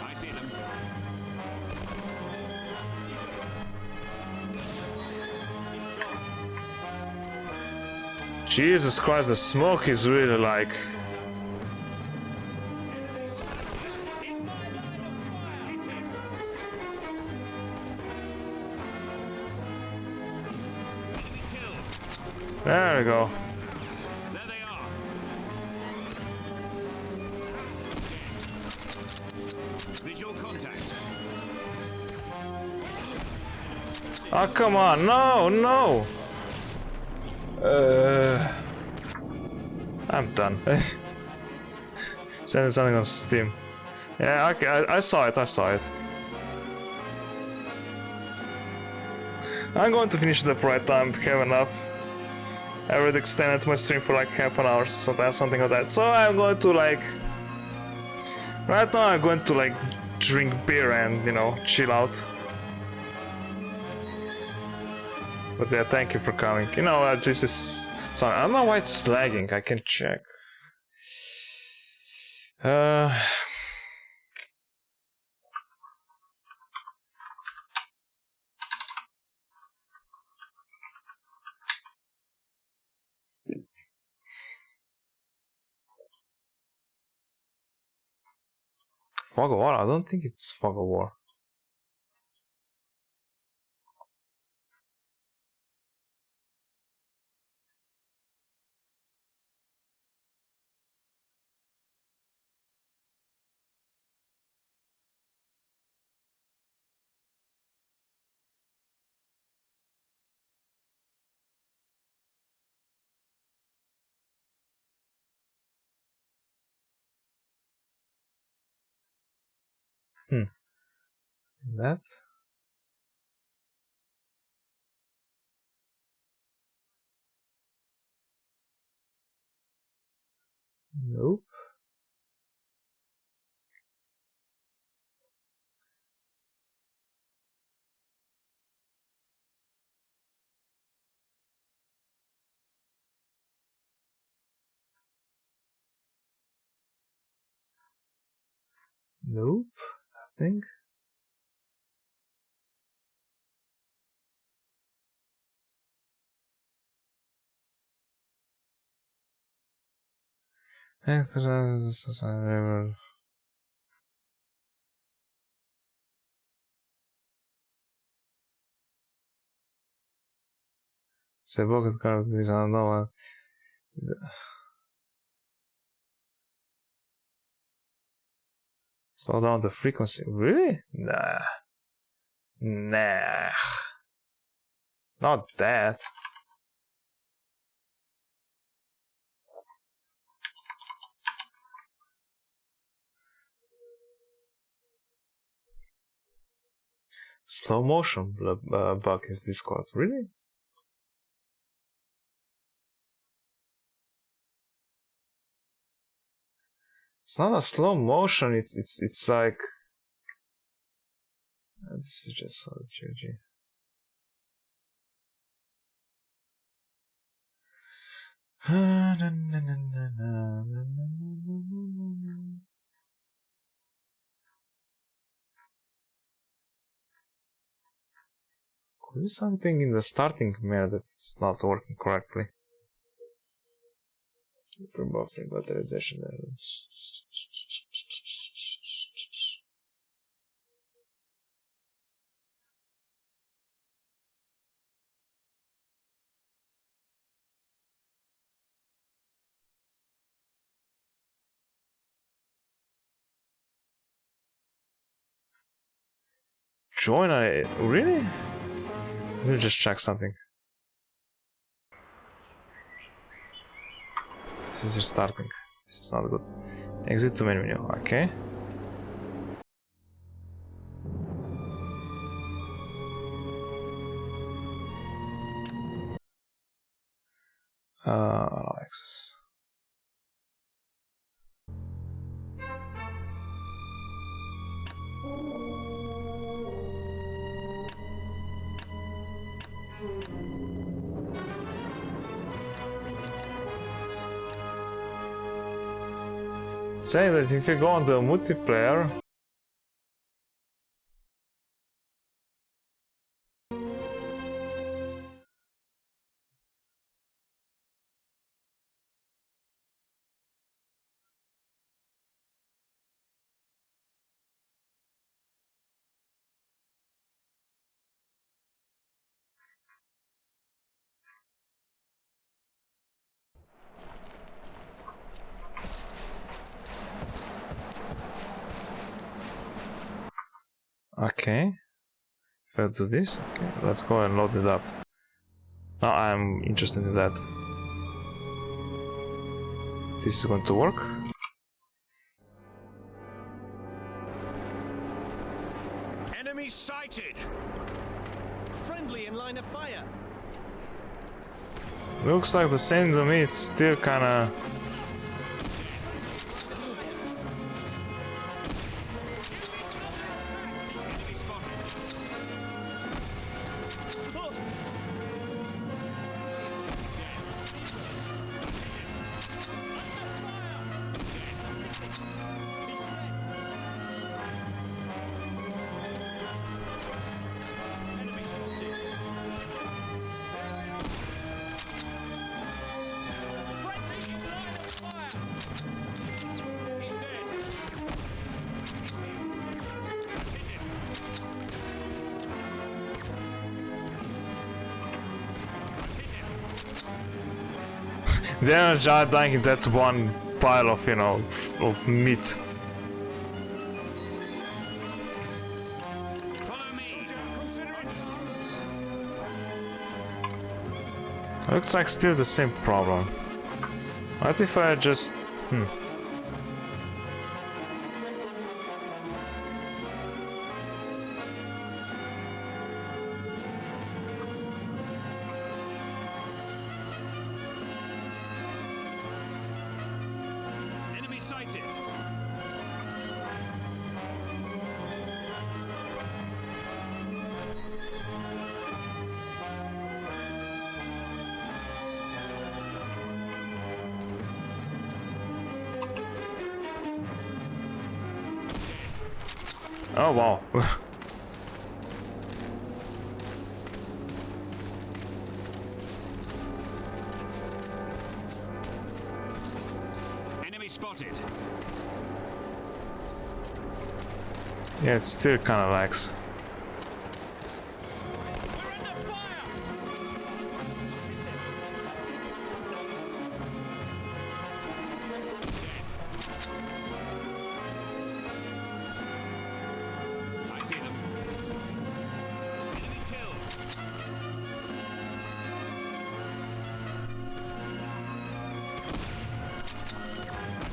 I see them. Jesus Christ, the smoke is really like... There we go. There they are. Visual contact. Oh, come on. No. I'm done. Sending something on Steam. Yeah, okay, I saw it. I'm going to finish the right time, have enough. I already extended my stream for like half an hour, something like that. So I'm going to like... Right now I'm going to like drink beer and, you know, chill out. But yeah, thank you for coming. You know, this is... So I don't know why it's lagging, I can check. Fog of War? I don't think it's Fog of War. That? Nope. Nope, I think. Se bucket card is another. Slow down the frequency. Really? Nah. Nah. Not that. Slow motion bug is Discord. Really? It's not a slow motion. It's like. This is just so GG. Could be something in the starting menu that's not working correctly. Buffering batterization errors. Join a really? Let me just check something. This is restarting. This is not good. Exit to main menu. Okay. Allow access. Say that if you go on the multiplayer, okay. If I do this, okay, let's go and load it up. Now I'm interested in that. This is going to work. Enemy sighted! Friendly in line of fire. Looks like the same to me, it's still kinda... They're just dying in that one pile of, you know, of meat. Looks like still the same problem. What if I just... Enemy sighted! Oh wow. Enemy spotted. Yeah, it still kind of lags. I see them. Enemy killed.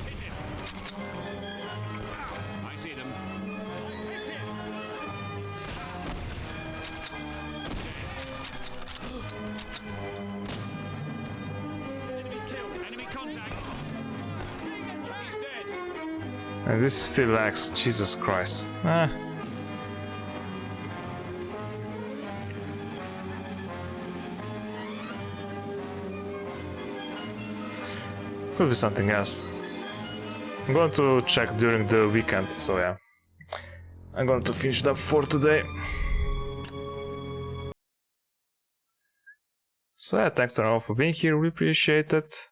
Hit him. I see them. Hit him. Enemy killed. Enemy contact. He's dead. And this still lags. Jesus Christ. Ah. Could be something else. I'm going to check during the weekend, so yeah. I'm going to finish it up for today. So yeah, thanks to everyone for being here, we appreciate it.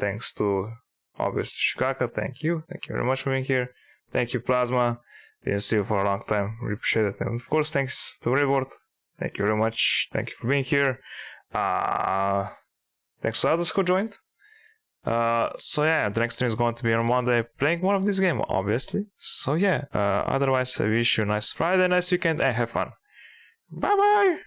Thanks to obviously Shikaka, thank you very much for being here. Thank you Plasma, didn't see you for a long time, we appreciate it. And of course thanks to Reward, thank you very much, thank you for being here. Thanks to others who joined. So yeah, the next stream is going to be on Monday, playing one of these games, obviously. So yeah, otherwise I wish you a nice Friday, nice weekend, and have fun. Bye bye!